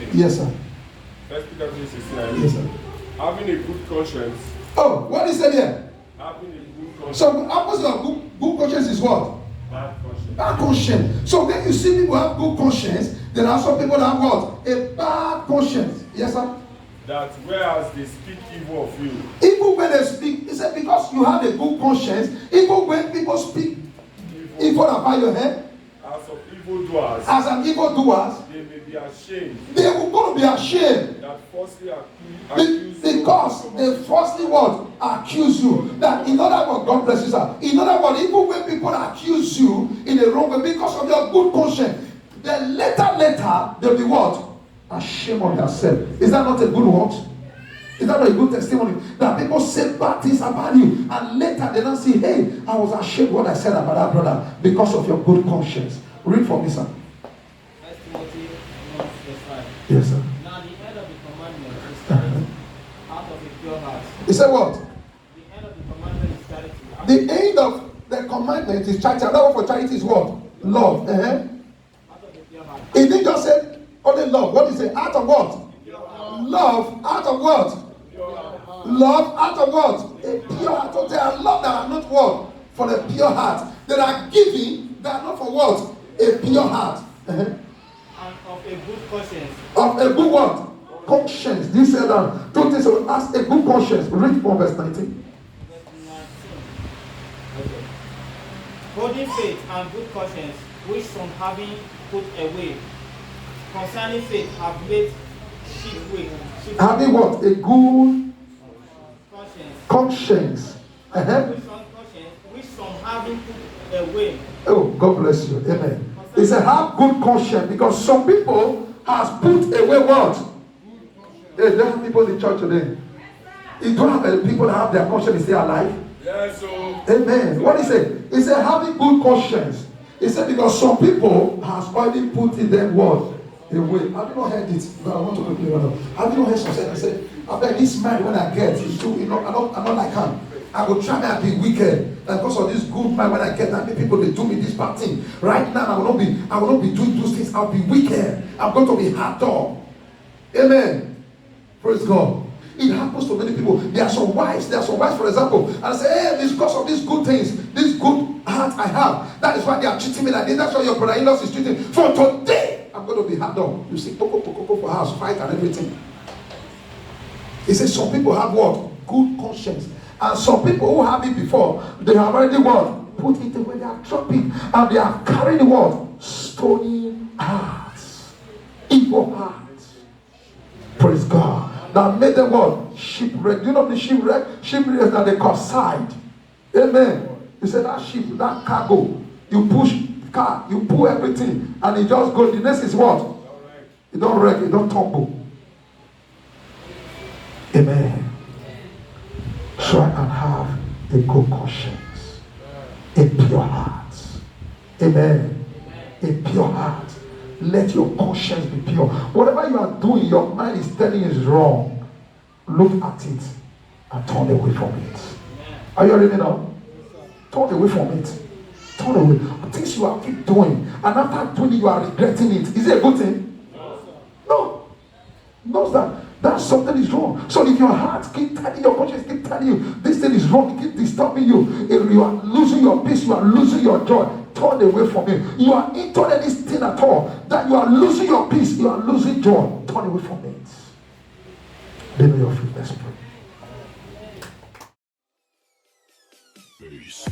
3:16. Yes, sir. 1 Peter 3:16. Yes, sir. Having a good conscience. Oh, what is it here? Having a good conscience. So, opposite of good conscience is what? Bad conscience. Bad conscience. So when you see people have good conscience, there are some people that have what? A bad conscience. Yes, sir? That whereas they speak evil of you, Even when they speak, he said, because you have a good conscience, even when people speak evil about your head, as of evildoers, as an evildoer, they may be ashamed they will going to be ashamed. that falsely accuse you. Because they falsely what? Accuse you. That in other words, God bless you, sir. In other words, even when people accuse you in a wrong way because of your good conscience, then later they'll be what? Ashamed of themselves. Is that not a good word? Is that not a good testimony? That people say bad things about you and later they don't say, hey, I was ashamed what I said about that brother because of your good conscience. Read for me, sir. 1 Timothy 1:5. Yes, sir. Now the end of the commandment is charity out of a pure heart. He said what? The end of the commandment is charity. The end of the commandment is charity. Another word for charity is what? Love. Out of a pure heart. He didn't just say only love. What is it? Out of what? Love. Out of what? Love out of what? A pure heart. So there are love that are not what? For the pure heart. That are giving that are not for what? A pure heart. And of a good conscience. Of a good what? Conscience. This said that. Don't think so. Ask a good conscience. Read from verse 19. Verse 19. Okay. Holding faith and good conscience, which some having put away, concerning faith have made shipwreck. Having what? A good conscience. conscience. Which some having put away. Oh, God bless you. Amen. He said, have good conscience, because some people has put away what? Hey, there are people in the church today. You don't have people that have their conscience still alive. Yes, so Amen. What he said? He said, having good conscience. He said, because some people has already put in them what? Away. Have you not heard it? No, I want to quickly run up. Have you not heard something? I said, I bet this man when I get is too, I'm not like him. I will try and be wicked. And because of this good man when I get that many people they do me this bad thing. Right now I will not be doing those things. I'll be wicked. I'm going to be hard dog. Amen. Praise God. It happens to many people. There are some wives, for example, and I say, hey, it's because of these good things, this good heart I have. is why they are treating me like this. That's why your brother-in-law is treating. For today, I'm going to be hard on. You see, poko for house, fight and everything. He says some people have what? Good conscience. And some people who have it before, they have already what? Put it away. They are dropping. And they are carrying what? Stony hearts. Evil hearts. Praise God. That made them what? Shipwreck. You know the shipwreck? Shipwreck that they call side. Amen. You say that ship, that cargo, you push car, you pull everything, and it just goes. The next is what? It don't wreck, it don't tumble. Amen. Try and have a good conscience, a pure heart. Amen. A pure heart. Let your conscience be pure. Whatever you are doing, your mind is telling you is wrong. Look at it and turn away from it. Are you ready now? Turn away from it. Turn away. Things you are keep doing, and after doing it, you are regretting it. Is it a good thing? No. Knows that something is wrong. So if your heart keep telling your conscience, keep telling you this thing is wrong, it keep disturbing you, if you are losing your peace, you are losing your joy, turn away from it. You are into this thing at all, that you are losing your peace, you are losing joy, turn away from it. Then your feet, let's pray. Peace.